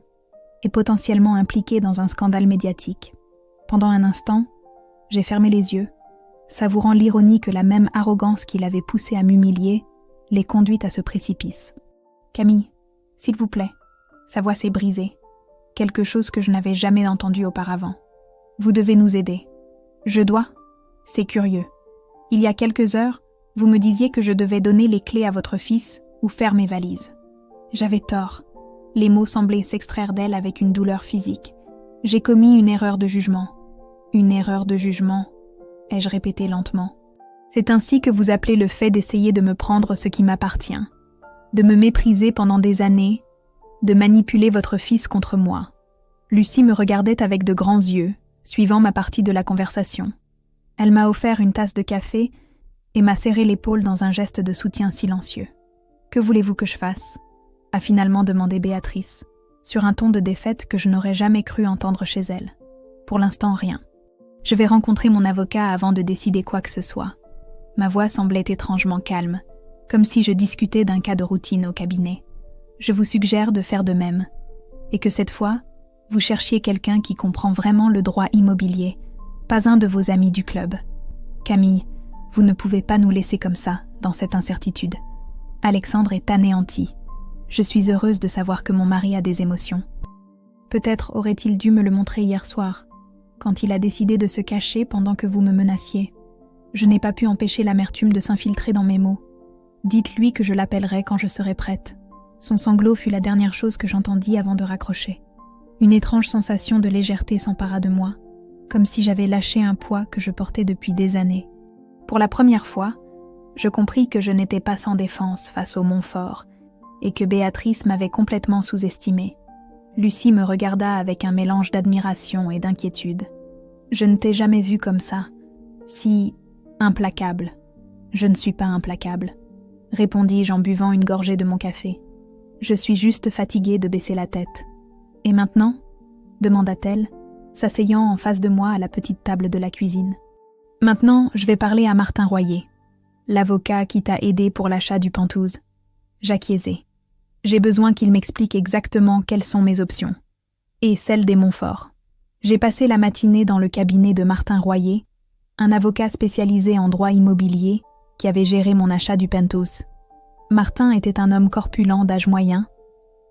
et potentiellement impliqués dans un scandale médiatique. Pendant un instant, j'ai fermé les yeux, savourant l'ironie que la même arrogance qui l'avait poussée à m'humilier les conduit à ce précipice. « Camille, s'il vous plaît. » Sa voix s'est brisée, quelque chose que je n'avais jamais entendu auparavant. « Vous devez nous aider. »« Je dois ? C'est curieux. Il y a quelques heures, vous me disiez que je devais donner les clés à votre fils ou faire mes valises. J'avais tort. » Les mots semblaient s'extraire d'elle avec une douleur physique. « J'ai commis une erreur de jugement. »« Une erreur de jugement », ai-je répété lentement. « C'est ainsi que vous appelez le fait d'essayer de me prendre ce qui m'appartient, de me mépriser pendant des années, de manipuler votre fils contre moi. » Lucie me regardait avec de grands yeux, suivant ma partie de la conversation. Elle m'a offert une tasse de café et m'a serré l'épaule dans un geste de soutien silencieux. « Que voulez-vous que je fasse ?» a finalement demandé Béatrice, sur un ton de défaite que je n'aurais jamais cru entendre chez elle. Pour l'instant, rien. Je vais rencontrer mon avocat avant de décider quoi que ce soit. Ma voix semblait étrangement calme, comme si je discutais d'un cas de routine au cabinet. Je vous suggère de faire de même, et que cette fois, vous cherchiez quelqu'un qui comprend vraiment le droit immobilier, pas un de vos amis du club. Camille, vous ne pouvez pas nous laisser comme ça, dans cette incertitude. Alexandre est anéanti. Je suis heureuse de savoir que mon mari a des émotions. Peut-être aurait-il dû me le montrer hier soir. quand il a décidé de se cacher pendant que vous me menaciez. Je n'ai pas pu empêcher l'amertume de s'infiltrer dans mes mots. Dites-lui que je l'appellerai quand je serai prête. Son sanglot fut la dernière chose que j'entendis avant de raccrocher. Une étrange sensation de légèreté s'empara de moi, comme si j'avais lâché un poids que je portais depuis des années. Pour la première fois, je compris que je n'étais pas sans défense face au Montfort et que Béatrice m'avait complètement sous-estimée. Lucie me regarda avec un mélange d'admiration et d'inquiétude. « Je ne t'ai jamais vue comme ça, si implacable. »« Je ne suis pas implacable, » répondis-je en buvant une gorgée de mon café. « Je suis juste fatiguée de baisser la tête. »« Et maintenant ?» demanda-t-elle, s'asseyant en face de moi à la petite table de la cuisine. « Maintenant, je vais parler à Martin Royer, l'avocat qui t'a aidé pour l'achat du Penthouse. » J'acquiesçai. J'ai besoin qu'il m'explique exactement quelles sont mes options. Et celles des Montfort. J'ai passé la matinée dans le cabinet de Martin Royer, un avocat spécialisé en droit immobilier qui avait géré mon achat du Penthouse. Martin était un homme corpulent d'âge moyen,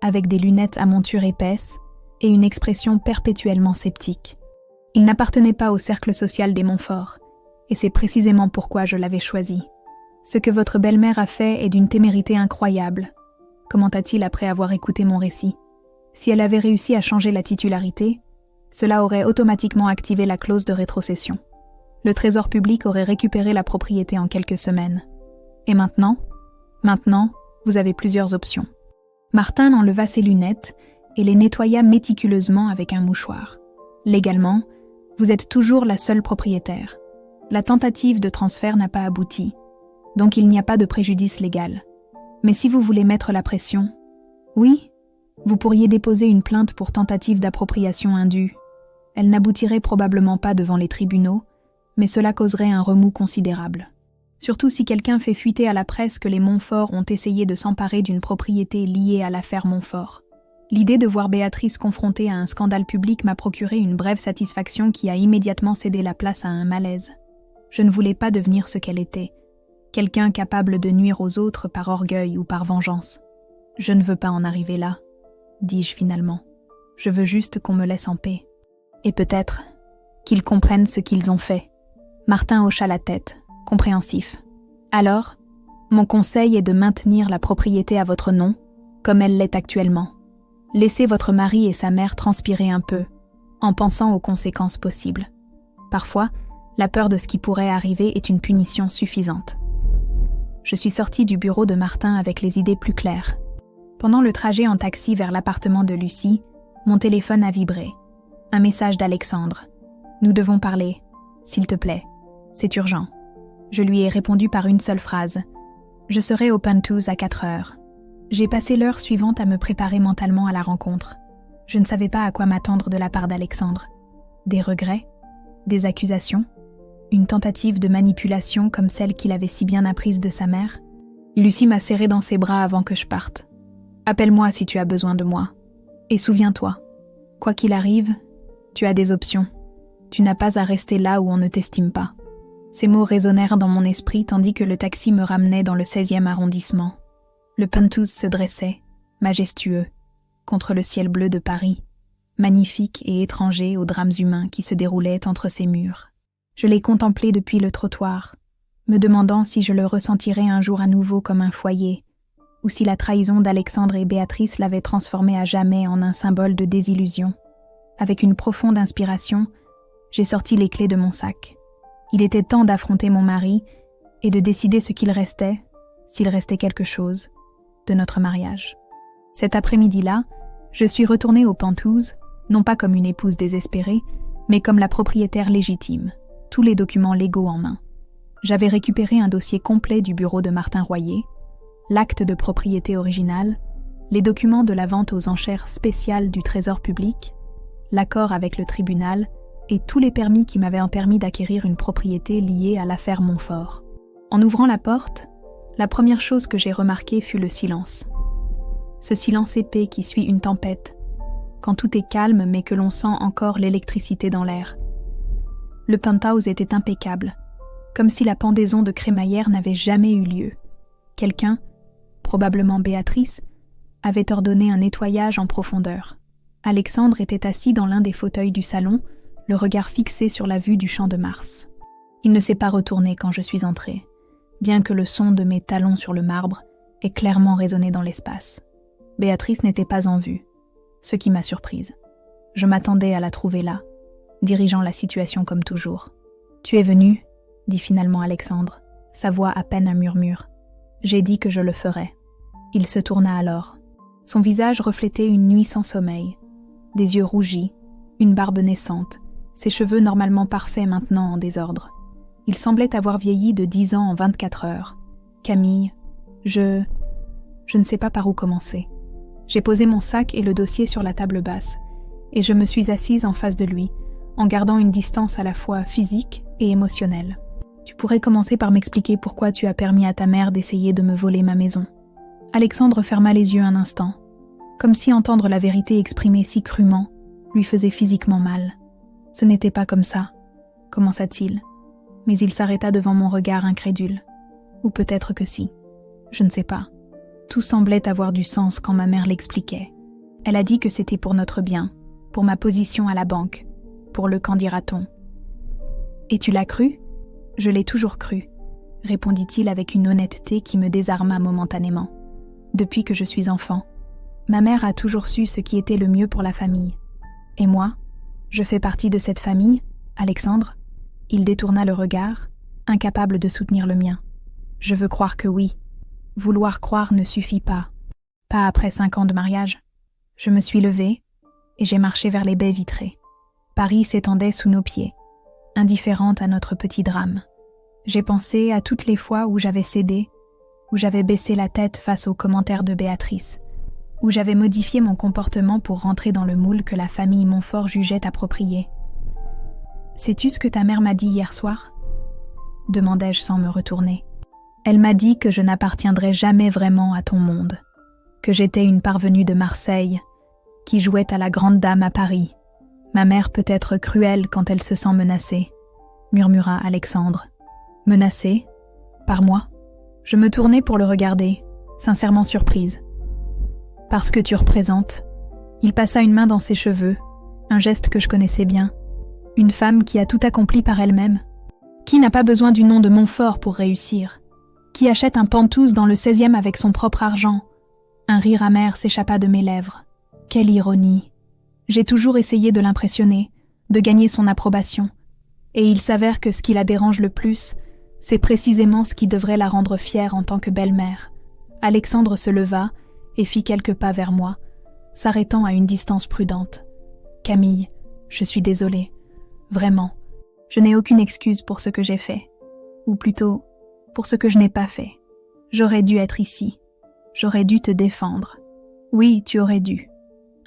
avec des lunettes à monture épaisse et une expression perpétuellement sceptique. Il n'appartenait pas au cercle social des Montfort, et c'est précisément pourquoi je l'avais choisi. Ce que votre belle-mère a fait est d'une témérité incroyable, commenta-t-il après avoir écouté mon récit. Si elle avait réussi à changer la titularité, cela aurait automatiquement activé la clause de rétrocession. Le trésor public aurait récupéré la propriété en quelques semaines. Et maintenant, vous avez plusieurs options. Martin enleva ses lunettes et les nettoya méticuleusement avec un mouchoir. Légalement, vous êtes toujours la seule propriétaire. La tentative de transfert n'a pas abouti, donc il n'y a pas de préjudice légal. Mais si vous voulez mettre la pression, oui, vous pourriez déposer une plainte pour tentative d'appropriation indue. Elle n'aboutirait probablement pas devant les tribunaux, mais cela causerait un remous considérable. Surtout si quelqu'un fait fuiter à la presse que les Montfort ont essayé de s'emparer d'une propriété liée à l'affaire Montfort. L'idée de voir Béatrice confrontée à un scandale public m'a procuré une brève satisfaction qui a immédiatement cédé la place à un malaise. Je ne voulais pas devenir ce qu'elle était, quelqu'un capable de nuire aux autres par orgueil ou par vengeance. Je ne veux pas en arriver là, dis-je finalement. Je veux juste qu'on me laisse en paix. Et peut-être qu'ils comprennent ce qu'ils ont fait. Martin hocha la tête, compréhensif. Alors, mon conseil est de maintenir la propriété à votre nom, comme elle l'est actuellement. Laissez votre mari et sa mère transpirer un peu, en pensant aux conséquences possibles. Parfois, la peur de ce qui pourrait arriver est une punition suffisante. Je suis sortie du bureau de Martin avec les idées plus claires. Pendant le trajet en taxi vers l'appartement de Lucie, mon téléphone a vibré. Un message d'Alexandre. « Nous devons parler. S'il te plaît. C'est urgent. » Je lui ai répondu par une seule phrase. « Je serai au Penthouse à 4 heures. » J'ai passé l'heure suivante à me préparer mentalement à la rencontre. Je ne savais pas à quoi m'attendre de la part d'Alexandre. Des regrets? Des accusations? Une tentative de manipulation comme celle qu'il avait si bien apprise de sa mère? Lucie m'a serré dans ses bras avant que je parte. « Appelle-moi si tu as besoin de moi. Et souviens-toi, quoi qu'il arrive, tu as des options. Tu n'as pas à rester là où on ne t'estime pas. » Ces mots résonnèrent dans mon esprit tandis que le taxi me ramenait dans le 16e arrondissement. Le Penthouse se dressait, majestueux, contre le ciel bleu de Paris, magnifique et étranger aux drames humains qui se déroulaient entre ses murs. Je l'ai contemplé depuis le trottoir, me demandant si je le ressentirais un jour à nouveau comme un foyer, ou si la trahison d'Alexandre et Béatrice l'avait transformé à jamais en un symbole de désillusion. Avec une profonde inspiration, j'ai sorti les clés de mon sac. Il était temps d'affronter mon mari et de décider ce qu'il restait, s'il restait quelque chose, de notre mariage. Cet après-midi-là, je suis retournée au Penthouse, non pas comme une épouse désespérée, mais comme la propriétaire légitime, tous les documents légaux en main. J'avais récupéré un dossier complet du bureau de Martin Royer, l'acte de propriété original, les documents de la vente aux enchères spéciales du Trésor public, l'accord avec le tribunal et tous les permis qui m'avaient permis d'acquérir une propriété liée à l'affaire Montfort. En ouvrant la porte, la première chose que j'ai remarquée fut le silence. Ce silence épais qui suit une tempête, quand tout est calme mais que l'on sent encore l'électricité dans l'air. Le penthouse était impeccable, comme si la pendaison de crémaillère n'avait jamais eu lieu. Quelqu'un, probablement Béatrice, avait ordonné un nettoyage en profondeur. Alexandre était assis dans l'un des fauteuils du salon, le regard fixé sur la vue du champ de Mars. Il ne s'est pas retourné quand je suis entrée, bien que le son de mes talons sur le marbre ait clairement résonné dans l'espace. Béatrice n'était pas en vue, ce qui m'a surprise. Je m'attendais à la trouver là, dirigeant la situation comme toujours. « Tu es venu ?» dit finalement Alexandre, sa voix à peine un murmure. J'ai dit que je le ferais. Il se tourna alors. Son visage reflétait une nuit sans sommeil. Des yeux rougis, une barbe naissante, ses cheveux normalement parfaits maintenant en désordre. Il semblait avoir vieilli de 10 ans en 24 heures. Camille, je ne sais pas par où commencer. J'ai posé mon sac et le dossier sur la table basse, et je me suis assise en face de lui, en gardant une distance à la fois physique et émotionnelle. Tu pourrais commencer par m'expliquer pourquoi tu as permis à ta mère d'essayer de me voler ma maison. Alexandre ferma les yeux un instant, comme si entendre la vérité exprimée si crûment lui faisait physiquement mal. Ce n'était pas comme ça, commença-t-il, mais il s'arrêta devant mon regard incrédule. Ou peut-être que si, je ne sais pas. Tout semblait avoir du sens quand ma mère l'expliquait. Elle a dit que c'était pour notre bien, pour ma position à la banque, pour le qu'en dira-t-on. Et tu l'as cru ? Je l'ai toujours cru, répondit-il avec une honnêteté qui me désarma momentanément. Depuis que je suis enfant, ma mère a toujours su ce qui était le mieux pour la famille. Et moi, je fais partie de cette famille, Alexandre ? Il détourna le regard, incapable de soutenir le mien. Je veux croire que oui. Vouloir croire ne suffit pas. Pas après 5 ans de mariage. Je me suis levée et j'ai marché vers les baies vitrées. Paris s'étendait sous nos pieds, indifférente à notre petit drame. J'ai pensé à toutes les fois où j'avais cédé, où j'avais baissé la tête face aux commentaires de Béatrice, où j'avais modifié mon comportement pour rentrer dans le moule que la famille Montfort jugeait approprié. « Sais-tu ce que ta mère m'a dit hier soir ?» demandai-je sans me retourner. Elle m'a dit que je n'appartiendrais jamais vraiment à ton monde, que j'étais une parvenue de Marseille, qui jouait à la grande dame à Paris. Ma mère peut être cruelle quand elle se sent menacée, murmura Alexandre. Menacée ? Par moi ? Je me tournai pour le regarder, sincèrement surprise. Parce que tu représentes. Il passa une main dans ses cheveux, un geste que je connaissais bien. Une femme qui a tout accompli par elle-même. Qui n'a pas besoin du nom de Montfort pour réussir ? Qui achète un pantouse dans le 16e avec son propre argent ? Un rire amer s'échappa de mes lèvres. Quelle ironie ! J'ai toujours essayé de l'impressionner, de gagner son approbation. Et il s'avère que ce qui la dérange le plus, c'est précisément ce qui devrait la rendre fière en tant que belle-mère. Alexandre se leva et fit quelques pas vers moi, s'arrêtant à une distance prudente. « Camille, je suis désolée. Vraiment. Je n'ai aucune excuse pour ce que j'ai fait. Ou plutôt, pour ce que je n'ai pas fait. J'aurais dû être ici. J'aurais dû te défendre. Oui, tu aurais dû. »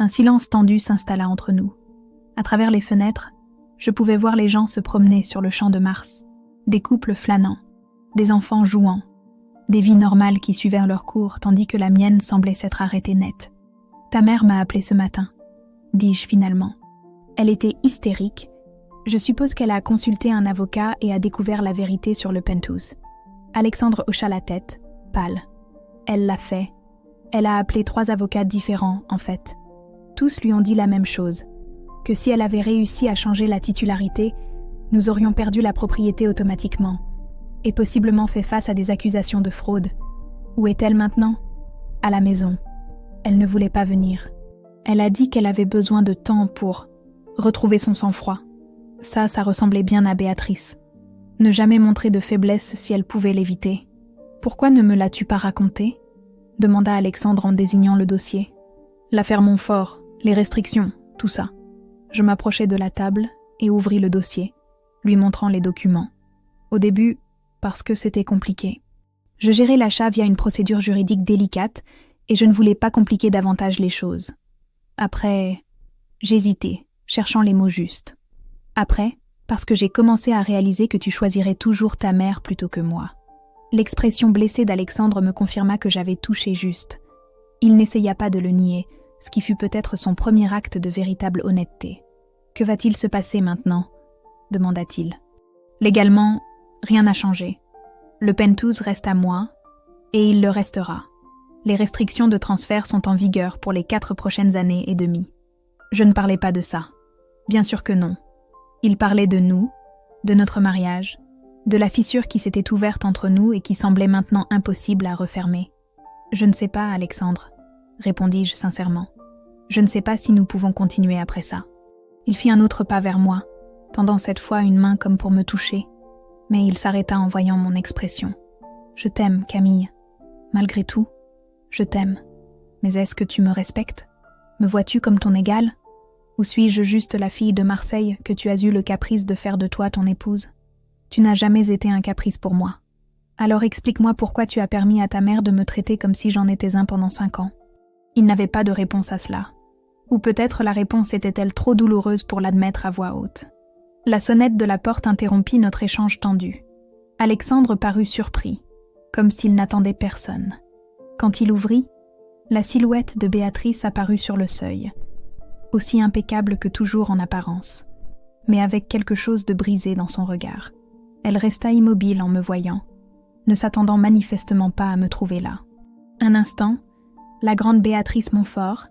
Un silence tendu s'installa entre nous. À travers les fenêtres, je pouvais voir les gens se promener sur le champ de Mars. Des couples flânant, des enfants jouant, des vies normales qui suivaient leur cours tandis que la mienne semblait s'être arrêtée net. « Ta mère m'a appelé ce matin, » dis-je finalement. Elle était hystérique. Je suppose qu'elle a consulté un avocat et a découvert la vérité sur le penthouse. Alexandre hocha la tête, pâle. Elle l'a fait. Elle a appelé 3 avocats différents, en fait. Tous lui ont dit la même chose, que si elle avait réussi à changer la titularité, nous aurions perdu la propriété automatiquement, et possiblement fait face à des accusations de fraude. Où est-elle maintenant ? À la maison. Elle ne voulait pas venir. Elle a dit qu'elle avait besoin de temps pour retrouver son sang-froid. Ça ressemblait bien à Béatrice. Ne jamais montrer de faiblesse si elle pouvait l'éviter. « Pourquoi ne me l'as-tu pas raconté ?» demanda Alexandre en désignant le dossier. « L'affaire Montfort, les restrictions, tout ça. » Je m'approchai de la table et ouvris le dossier, lui montrant les documents. Au début, parce que c'était compliqué. Je gérais l'achat via une procédure juridique délicate et je ne voulais pas compliquer davantage les choses. Après, j'hésitais, cherchant les mots justes. Après, parce que j'ai commencé à réaliser que tu choisirais toujours ta mère plutôt que moi. L'expression blessée d'Alexandre me confirma que j'avais touché juste. Il n'essaya pas de le nier, ce qui fut peut-être son premier acte de véritable honnêteté. « Que va-t-il se passer maintenant ?» demanda-t-il. « Légalement, rien n'a changé. Le penthouse reste à moi, et il le restera. Les restrictions de transfert sont en vigueur pour les 4 prochaines années et demie. Je ne parlais pas de ça. Bien sûr que non. Il parlait de nous, de notre mariage, de la fissure qui s'était ouverte entre nous et qui semblait maintenant impossible à refermer. « Je ne sais pas, Alexandre, » répondis-je sincèrement. « Je ne sais pas si nous pouvons continuer après ça. » Il fit un autre pas vers moi, tendant cette fois une main comme pour me toucher, mais il s'arrêta en voyant mon expression. « Je t'aime, Camille. Malgré tout, je t'aime. Mais est-ce que tu me respectes? Me vois-tu comme ton égale? Ou suis-je juste la fille de Marseille que tu as eu le caprice de faire de toi ton épouse? Tu n'as jamais été un caprice pour moi. Alors explique-moi pourquoi tu as permis à ta mère de me traiter comme si j'en étais un pendant 5 ans. » Il n'avait pas de réponse à cela. Ou peut-être la réponse était-elle trop douloureuse pour l'admettre à voix haute. La sonnette de la porte interrompit notre échange tendu. Alexandre parut surpris, comme s'il n'attendait personne. Quand il ouvrit, la silhouette de Béatrice apparut sur le seuil, aussi impeccable que toujours en apparence, mais avec quelque chose de brisé dans son regard. Elle resta immobile en me voyant, ne s'attendant manifestement pas à me trouver là. Un instant, la grande Béatrice Montfort,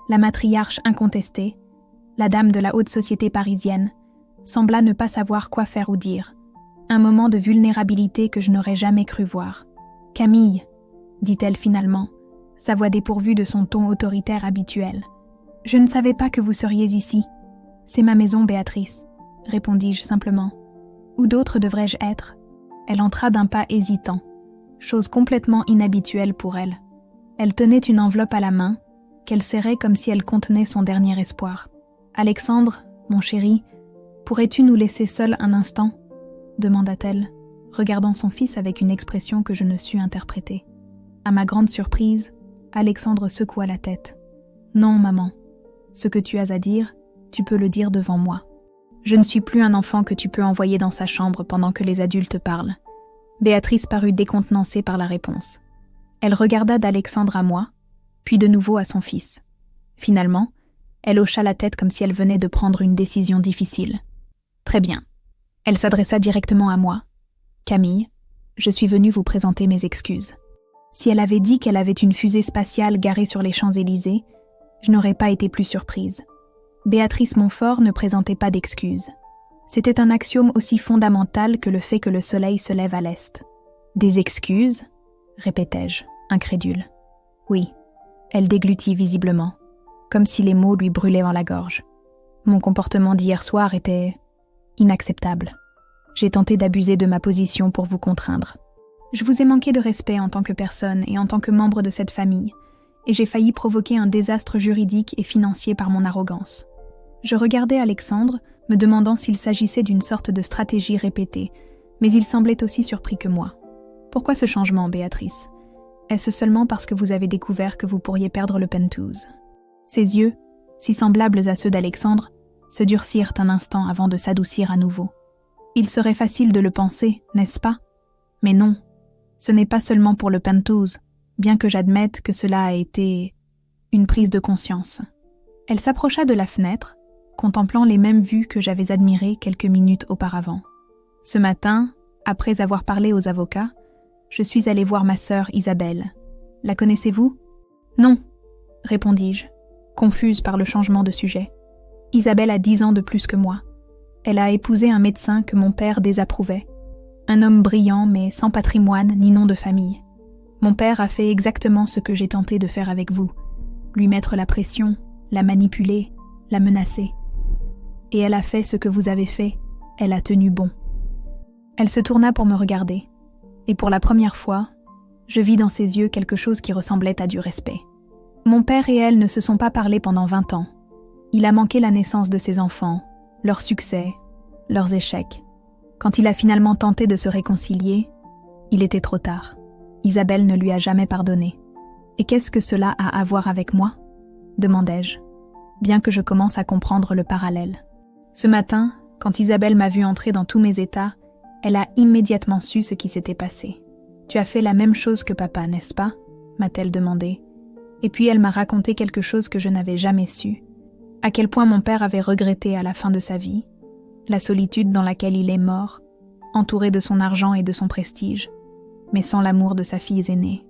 la matriarche incontestée, la dame de la haute société parisienne, sembla ne pas savoir quoi faire ou dire. Un moment de vulnérabilité que je n'aurais jamais cru voir. « Camille », dit-elle finalement, sa voix dépourvue de son ton autoritaire habituel. « Je ne savais pas que vous seriez ici. C'est ma maison, Béatrice, » répondis-je simplement. « Où d'autre devrais-je être ?» Elle entra d'un pas hésitant, chose complètement inhabituelle pour elle. Elle tenait une enveloppe à la main, qu'elle serrait comme si elle contenait son dernier espoir. « Alexandre, mon chéri, pourrais-tu nous laisser seuls un instant ?» demanda-t-elle, regardant son fils avec une expression que je ne sus interpréter. À ma grande surprise, Alexandre secoua la tête. « Non, maman. Ce que tu as à dire, tu peux le dire devant moi. Je ne suis plus un enfant que tu peux envoyer dans sa chambre pendant que les adultes parlent. » Béatrice parut décontenancée par la réponse. Elle regarda d'Alexandre à moi, puis de nouveau à son fils. Finalement, elle hocha la tête comme si elle venait de prendre une décision difficile. « Très bien. » Elle s'adressa directement à moi. « Camille, je suis venue vous présenter mes excuses. Si elle avait dit qu'elle avait une fusée spatiale garée sur les Champs-Élysées, je n'aurais pas été plus surprise. » Béatrice Montfort ne présentait pas d'excuses. C'était un axiome aussi fondamental que le fait que le soleil se lève à l'est. « Des excuses ?» répétai-je, incrédule. « Oui. » Elle déglutit visiblement, comme si les mots lui brûlaient dans la gorge. Mon comportement d'hier soir était inacceptable. J'ai tenté d'abuser de ma position pour vous contraindre. Je vous ai manqué de respect en tant que personne et en tant que membre de cette famille, et j'ai failli provoquer un désastre juridique et financier par mon arrogance. Je regardais Alexandre, me demandant s'il s'agissait d'une sorte de stratégie répétée, mais il semblait aussi surpris que moi. Pourquoi ce changement, Béatrice ? Est-ce seulement parce que vous avez découvert que vous pourriez perdre le penthouse ? Ses yeux, si semblables à ceux d'Alexandre, se durcirent un instant avant de s'adoucir à nouveau. Il serait facile de le penser, n'est-ce pas ? Mais non, ce n'est pas seulement pour le penthouse, bien que j'admette que cela a été une prise de conscience. Elle s'approcha de la fenêtre, contemplant les mêmes vues que j'avais admirées quelques minutes auparavant. Ce matin, après avoir parlé aux avocats, je suis allée voir ma sœur Isabelle. La connaissez-vous ? Non, répondis-je, confuse par le changement de sujet. Isabelle a 10 ans de plus que moi. Elle a épousé un médecin que mon père désapprouvait. Un homme brillant mais sans patrimoine ni nom de famille. Mon père a fait exactement ce que j'ai tenté de faire avec vous. Lui mettre la pression, la manipuler, la menacer. Et elle a fait ce que vous avez fait, elle a tenu bon. Elle se tourna pour me regarder. Et pour la première fois, je vis dans ses yeux quelque chose qui ressemblait à du respect. Mon père et elle ne se sont pas parlé pendant 20 ans. Il a manqué la naissance de ses enfants, leurs succès, leurs échecs. Quand il a finalement tenté de se réconcilier, il était trop tard. Isabelle ne lui a jamais pardonné. « Et qu'est-ce que cela a à voir avec moi ?» demandai-je, bien que je commence à comprendre le parallèle. Ce matin, quand Isabelle m'a vu entrer dans tous mes états, elle a immédiatement su ce qui s'était passé. « Tu as fait la même chose que papa, n'est-ce pas ?» m'a-t-elle demandé. Et puis elle m'a raconté quelque chose que je n'avais jamais su. À quel point mon père avait regretté à la fin de sa vie, la solitude dans laquelle il est mort, entouré de son argent et de son prestige, mais sans l'amour de sa fille aînée.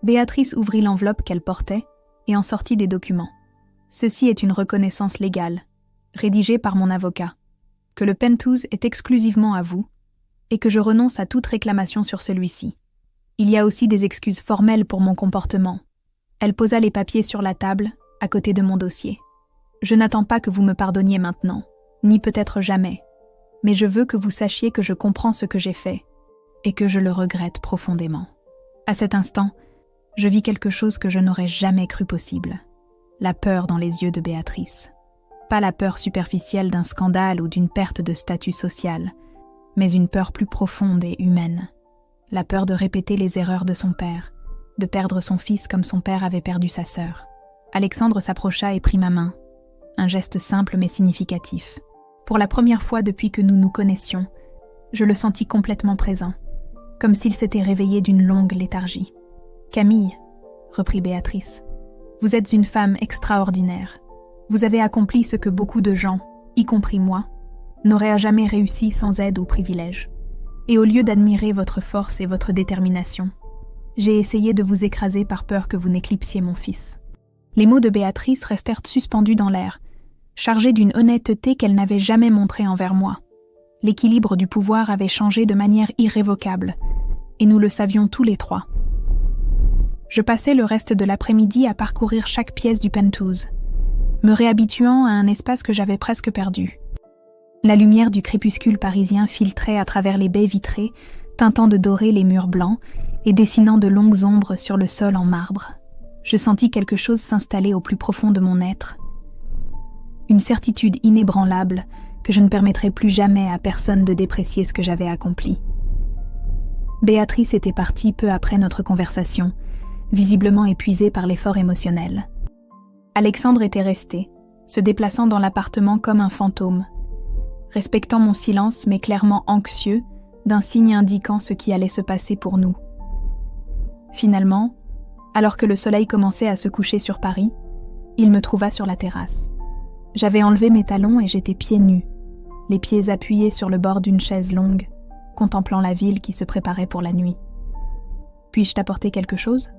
Béatrice ouvrit l'enveloppe qu'elle portait et en sortit des documents. Ceci est une reconnaissance légale, rédigée par mon avocat. que le penthouse est exclusivement à vous et que je renonce à toute réclamation sur celui-ci. Il y a aussi des excuses formelles pour mon comportement. Elle posa les papiers sur la table, à côté de mon dossier. Je n'attends pas que vous me pardonniez maintenant, ni peut-être jamais, mais je veux que vous sachiez que je comprends ce que j'ai fait et que je le regrette profondément. À cet instant, je vis quelque chose que je n'aurais jamais cru possible. La peur dans les yeux de Béatrice. Pas la peur superficielle d'un scandale ou d'une perte de statut social, mais une peur plus profonde et humaine. La peur de répéter les erreurs de son père, de perdre son fils comme son père avait perdu sa sœur. Alexandre s'approcha et prit ma main. Un geste simple mais significatif. Pour la première fois depuis que nous nous connaissions, je le sentis complètement présent, comme s'il s'était réveillé d'une longue léthargie. « Camille, » reprit Béatrice, « vous êtes une femme extraordinaire. Vous avez accompli ce que beaucoup de gens, y compris moi, n'auraient jamais réussi sans aide ou privilège. Et au lieu d'admirer votre force et votre détermination, j'ai essayé de vous écraser par peur que vous n'éclipsiez mon fils. » Les mots de Béatrice restèrent suspendus dans l'air, chargés d'une honnêteté qu'elle n'avait jamais montrée envers moi. L'équilibre du pouvoir avait changé de manière irrévocable, et nous le savions tous les trois. Je passais le reste de l'après-midi à parcourir chaque pièce du penthouse, me réhabituant à un espace que j'avais presque perdu. La lumière du crépuscule parisien filtrait à travers les baies vitrées, teintant de doré les murs blancs et dessinant de longues ombres sur le sol en marbre. Je sentis quelque chose s'installer au plus profond de mon être. Une certitude inébranlable que je ne permettrais plus jamais à personne de déprécier ce que j'avais accompli. Béatrice était partie peu après notre conversation, visiblement épuisée par l'effort émotionnel. Alexandre était resté, se déplaçant dans l'appartement comme un fantôme, respectant mon silence mais clairement anxieux d'un signe indiquant ce qui allait se passer pour nous. Finalement, alors que le soleil commençait à se coucher sur Paris, il me trouva sur la terrasse. J'avais enlevé mes talons et j'étais pieds nus, les pieds appuyés sur le bord d'une chaise longue, contemplant la ville qui se préparait pour la nuit. « Puis-je t'apporter quelque chose ?»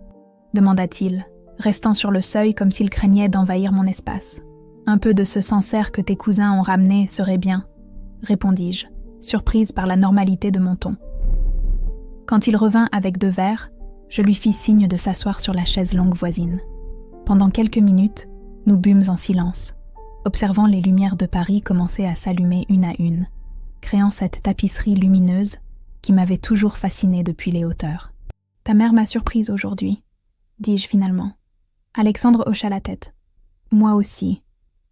demanda-t-il, restant sur le seuil comme s'il craignait d'envahir mon espace. « Un peu de ce Sancerre que tes cousins ont ramené serait bien, » répondis-je, surprise par la normalité de mon ton. Quand il revint avec 2 verres, je lui fis signe de s'asseoir sur la chaise longue voisine. Pendant quelques minutes, nous bûmes en silence, observant les lumières de Paris commencer à s'allumer une à une, créant cette tapisserie lumineuse qui m'avait toujours fascinée depuis les hauteurs. « Ta mère m'a surprise aujourd'hui, » dis-je finalement. Alexandre hocha la tête. « Moi aussi.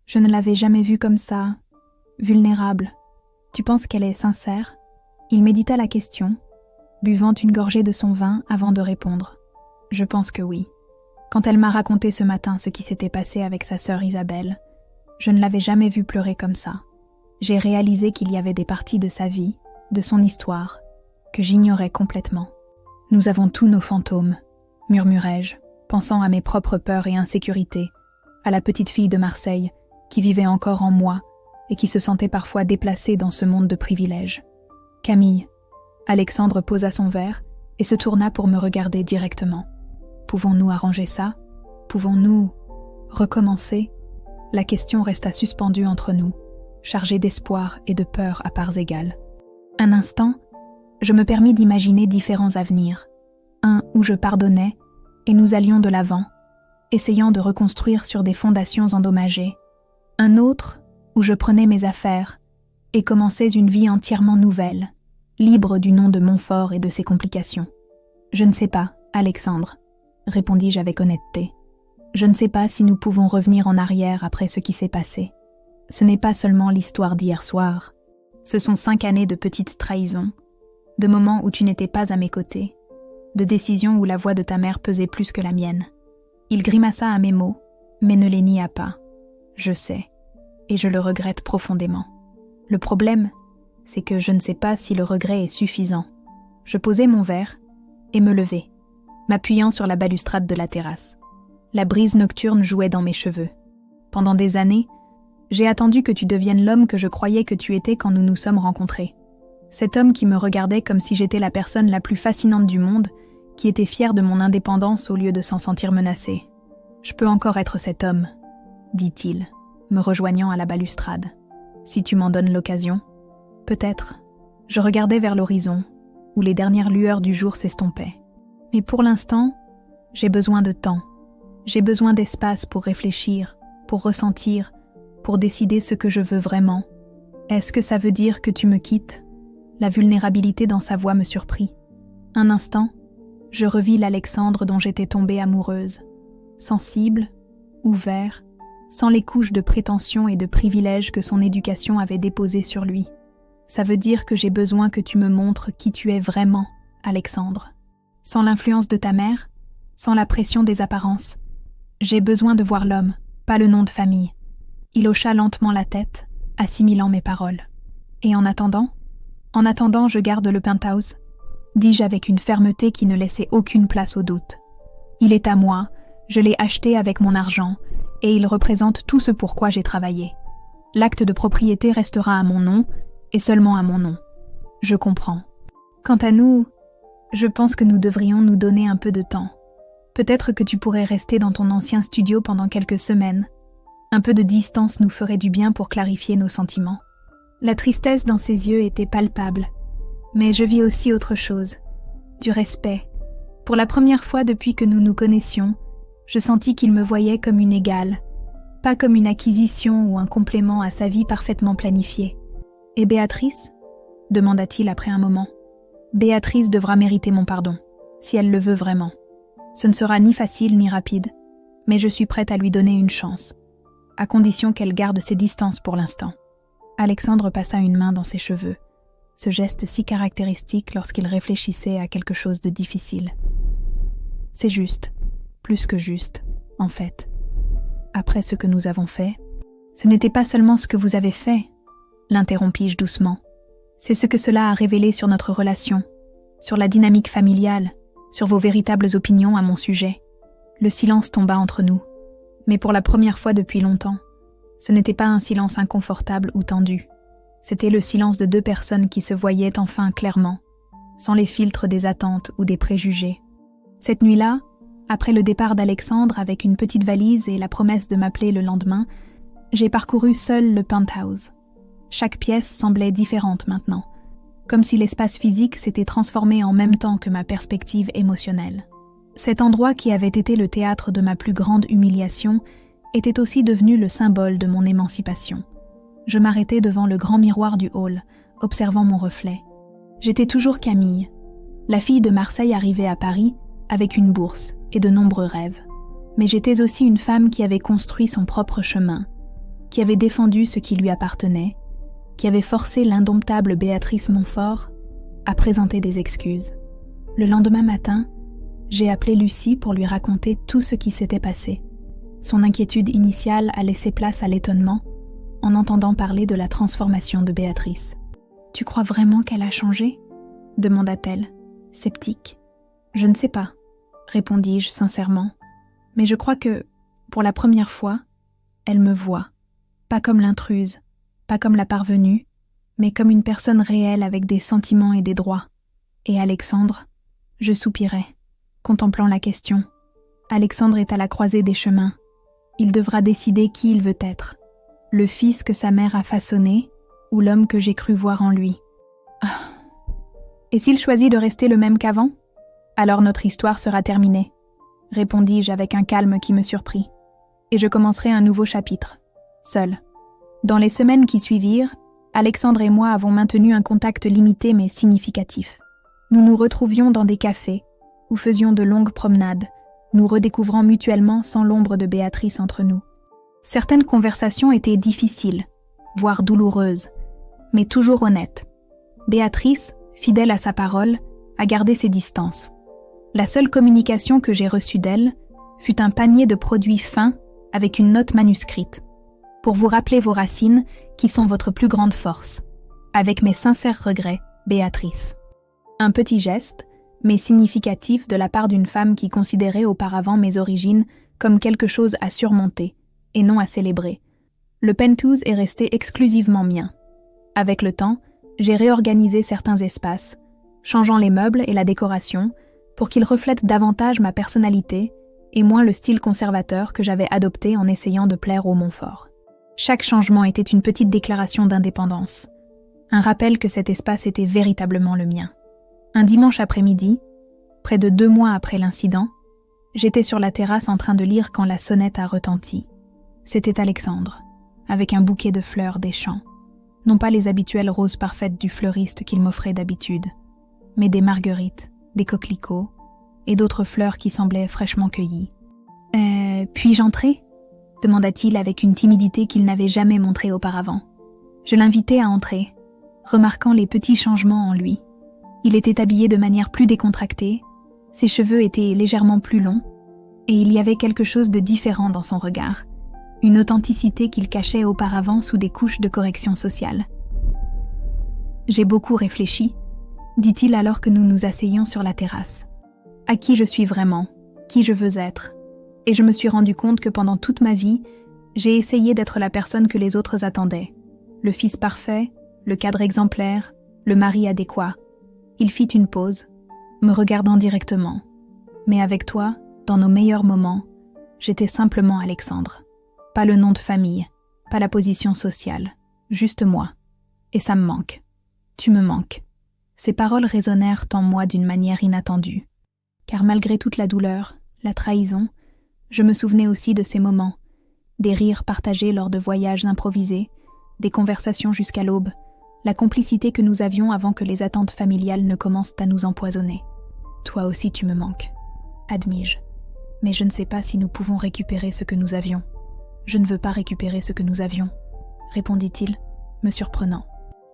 Je ne l'avais jamais vue comme ça, vulnérable. Tu penses qu'elle est sincère ?» Il médita la question, buvant une gorgée de son vin avant de répondre. « Je pense que oui. Quand elle m'a raconté ce matin ce qui s'était passé avec sa sœur Isabelle, je ne l'avais jamais vue pleurer comme ça. J'ai réalisé qu'il y avait des parties de sa vie, de son histoire, que j'ignorais complètement. « Nous avons tous nos fantômes, » murmurai-je, pensant à mes propres peurs et insécurités, à la petite fille de Marseille qui vivait encore en moi et qui se sentait parfois déplacée dans ce monde de privilèges. « Camille », Alexandre posa son verre et se tourna pour me regarder directement. « Pouvons-nous arranger ça ? Pouvons-nous recommencer ?» La question resta suspendue entre nous, chargée d'espoir et de peur à parts égales. Un instant, je me permis d'imaginer différents avenirs. Un où je pardonnais et nous allions de l'avant, essayant de reconstruire sur des fondations endommagées. Un autre où je prenais mes affaires et commençais une vie entièrement nouvelle, libre du nom de Montfort et de ses complications. « Je ne sais pas, Alexandre, » répondis-je avec honnêteté. « Je ne sais pas si nous pouvons revenir en arrière après ce qui s'est passé. Ce n'est pas seulement l'histoire d'hier soir. Ce sont 5 années de petites trahisons, de moments où tu n'étais pas à mes côtés, de décisions où la voix de ta mère pesait plus que la mienne. » Il grimaça à mes mots, mais ne les nia pas. Je sais, et je le regrette profondément. Le problème, c'est que je ne sais pas si le regret est suffisant. Je posai mon verre et me levai, m'appuyant sur la balustrade de la terrasse. La brise nocturne jouait dans mes cheveux. Pendant des années, j'ai attendu que tu deviennes l'homme que je croyais que tu étais quand nous nous sommes rencontrés. Cet homme qui me regardait comme si j'étais la personne la plus fascinante du monde, qui était fier de mon indépendance au lieu de s'en sentir menacé. « Je peux encore être cet homme, » dit-il, me rejoignant à la balustrade. « Si tu m'en donnes l'occasion. » Peut-être. Je regardais vers l'horizon, où les dernières lueurs du jour s'estompaient. Mais pour l'instant, j'ai besoin de temps. J'ai besoin d'espace pour réfléchir, pour ressentir, pour décider ce que je veux vraiment. Est-ce que ça veut dire que tu me quittes ? La vulnérabilité dans sa voix me surprit. Un instant, je revis l'Alexandre dont j'étais tombée amoureuse. Sensible, ouvert, sans les couches de prétention et de privilèges que son éducation avait déposées sur lui. Ça veut dire que j'ai besoin que tu me montres qui tu es vraiment, Alexandre. Sans l'influence de ta mère, sans la pression des apparences. J'ai besoin de voir l'homme, pas le nom de famille. Il hocha lentement la tête, assimilant mes paroles. Et en attendant, je garde le penthouse, dis-je avec une fermeté qui ne laissait aucune place au doute. Il est à moi, je l'ai acheté avec mon argent, et il représente tout ce pour quoi j'ai travaillé. L'acte de propriété restera à mon nom, et seulement à mon nom. Je comprends. Quant à nous, je pense que nous devrions nous donner un peu de temps. Peut-être que tu pourrais rester dans ton ancien studio pendant quelques semaines. Un peu de distance nous ferait du bien pour clarifier nos sentiments. La tristesse dans ses yeux était palpable, mais je vis aussi autre chose, du respect. Pour la première fois depuis que nous nous connaissions, je sentis qu'il me voyait comme une égale, pas comme une acquisition ou un complément à sa vie parfaitement planifiée. « Et Béatrice ?» demanda-t-il après un moment. « Béatrice devra mériter mon pardon, si elle le veut vraiment. Ce ne sera ni facile ni rapide, mais je suis prête à lui donner une chance, à condition qu'elle garde ses distances pour l'instant. » Alexandre passa une main dans ses cheveux, ce geste si caractéristique lorsqu'il réfléchissait à quelque chose de difficile. « C'est juste, plus que juste, en fait. Après ce que nous avons fait, ce n'était pas seulement ce que vous avez fait, l'interrompis-je doucement. C'est ce que cela a révélé sur notre relation, sur la dynamique familiale, sur vos véritables opinions à mon sujet. Le silence tomba entre nous, mais pour la première fois depuis longtemps, ce n'était pas un silence inconfortable ou tendu. C'était le silence de deux personnes qui se voyaient enfin clairement, sans les filtres des attentes ou des préjugés. Cette nuit-là, après le départ d'Alexandre avec une petite valise et la promesse de m'appeler le lendemain, j'ai parcouru seule le penthouse. Chaque pièce semblait différente maintenant, comme si l'espace physique s'était transformé en même temps que ma perspective émotionnelle. Cet endroit qui avait été le théâtre de ma plus grande humiliation était aussi devenu le symbole de mon émancipation. Je m'arrêtais devant le grand miroir du hall, observant mon reflet. J'étais toujours Camille, la fille de Marseille arrivée à Paris avec une bourse et de nombreux rêves. Mais j'étais aussi une femme qui avait construit son propre chemin, qui avait défendu ce qui lui appartenait, qui avait forcé l'indomptable Béatrice Montfort à présenter des excuses. Le lendemain matin, j'ai appelé Lucie pour lui raconter tout ce qui s'était passé. Son inquiétude initiale a laissé place à l'étonnement en entendant parler de la transformation de Béatrice. « Tu crois vraiment qu'elle a changé ?» demanda-t-elle, sceptique. « Je ne sais pas, » répondis-je sincèrement, « mais je crois que, pour la première fois, elle me voit, pas comme l'intruse, pas comme la parvenue, mais comme une personne réelle avec des sentiments et des droits. Et Alexandre, je soupirais, contemplant la question. Alexandre est à la croisée des chemins. Il devra décider qui il veut être, le fils que sa mère a façonné ou l'homme que j'ai cru voir en lui. Et s'il choisit de rester le même qu'avant ? Alors notre histoire sera terminée, répondis-je avec un calme qui me surprit. Et je commencerai un nouveau chapitre, seul. Dans les semaines qui suivirent, Alexandre et moi avons maintenu un contact limité mais significatif. Nous nous retrouvions dans des cafés, ou faisions de longues promenades, nous redécouvrant mutuellement sans l'ombre de Béatrice entre nous. Certaines conversations étaient difficiles, voire douloureuses, mais toujours honnêtes. Béatrice, fidèle à sa parole, a gardé ses distances. La seule communication que j'ai reçue d'elle fut un panier de produits fins avec une note manuscrite, pour vous rappeler vos racines qui sont votre plus grande force. Avec mes sincères regrets, Béatrice. Un petit geste, mais significatif de la part d'une femme qui considérait auparavant mes origines comme quelque chose à surmonter et non à célébrer. Le penthouse est resté exclusivement mien. Avec le temps, j'ai réorganisé certains espaces, changeant les meubles et la décoration pour qu'ils reflètent davantage ma personnalité et moins le style conservateur que j'avais adopté en essayant de plaire aux Montfort. Chaque changement était une petite déclaration d'indépendance. Un rappel que cet espace était véritablement le mien. Un dimanche après-midi, près de 2 mois après l'incident, j'étais sur la terrasse en train de lire quand la sonnette a retenti. C'était Alexandre, avec un bouquet de fleurs des champs. Non pas les habituelles roses parfaites du fleuriste qu'il m'offrait d'habitude, mais des marguerites, des coquelicots et d'autres fleurs qui semblaient fraîchement cueillies. « Puis-je entrer ?» demanda-t-il avec une timidité qu'il n'avait jamais montrée auparavant. Je l'invitai à entrer, remarquant les petits changements en lui. Il était habillé de manière plus décontractée, ses cheveux étaient légèrement plus longs, et il y avait quelque chose de différent dans son regard, une authenticité qu'il cachait auparavant sous des couches de correction sociale. « J'ai beaucoup réfléchi, » dit-il alors que nous nous asseyions sur la terrasse. « À qui je suis vraiment, qui je veux être. Et je me suis rendu compte que pendant toute ma vie, j'ai essayé d'être la personne que les autres attendaient. Le fils parfait, le cadre exemplaire, le mari adéquat. » Il fit une pause, me regardant directement. Mais avec toi, dans nos meilleurs moments, j'étais simplement Alexandre. Pas le nom de famille, pas la position sociale, juste moi. Et ça me manque. Tu me manques. Ces paroles résonnèrent en moi d'une manière inattendue. Car malgré toute la douleur, la trahison, je me souvenais aussi de ces moments, des rires partagés lors de voyages improvisés, des conversations jusqu'à l'aube, la complicité que nous avions avant que les attentes familiales ne commencent à nous empoisonner. Toi aussi tu me manques, admis-je. Mais je ne sais pas si nous pouvons récupérer ce que nous avions. Je ne veux pas récupérer ce que nous avions, répondit-il, me surprenant.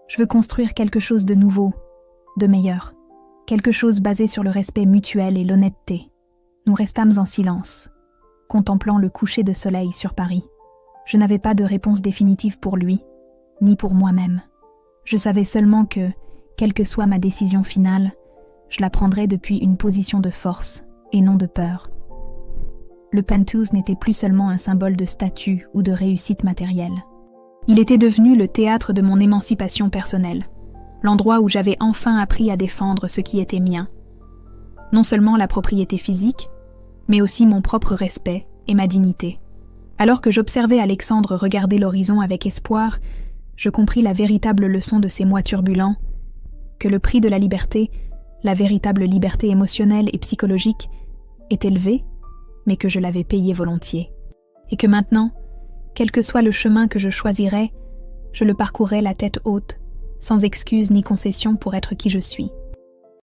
Je veux construire quelque chose de nouveau, de meilleur, quelque chose basé sur le respect mutuel et l'honnêteté. Nous restâmes en silence, contemplant le coucher de soleil sur Paris. Je n'avais pas de réponse définitive pour lui, ni pour moi-même. Je savais seulement que, quelle que soit ma décision finale, je la prendrais depuis une position de force et non de peur. Le Penthouse n'était plus seulement un symbole de statut ou de réussite matérielle. Il était devenu le théâtre de mon émancipation personnelle, l'endroit où j'avais enfin appris à défendre ce qui était mien. Non seulement la propriété physique, mais aussi mon propre respect et ma dignité. Alors que j'observais Alexandre regarder l'horizon avec espoir, je compris la véritable leçon de ces mois turbulents, que le prix de la liberté, la véritable liberté émotionnelle et psychologique, est élevé, mais que je l'avais payé volontiers. Et que maintenant, quel que soit le chemin que je choisirais, je le parcourrais la tête haute, sans excuse ni concession pour être qui je suis.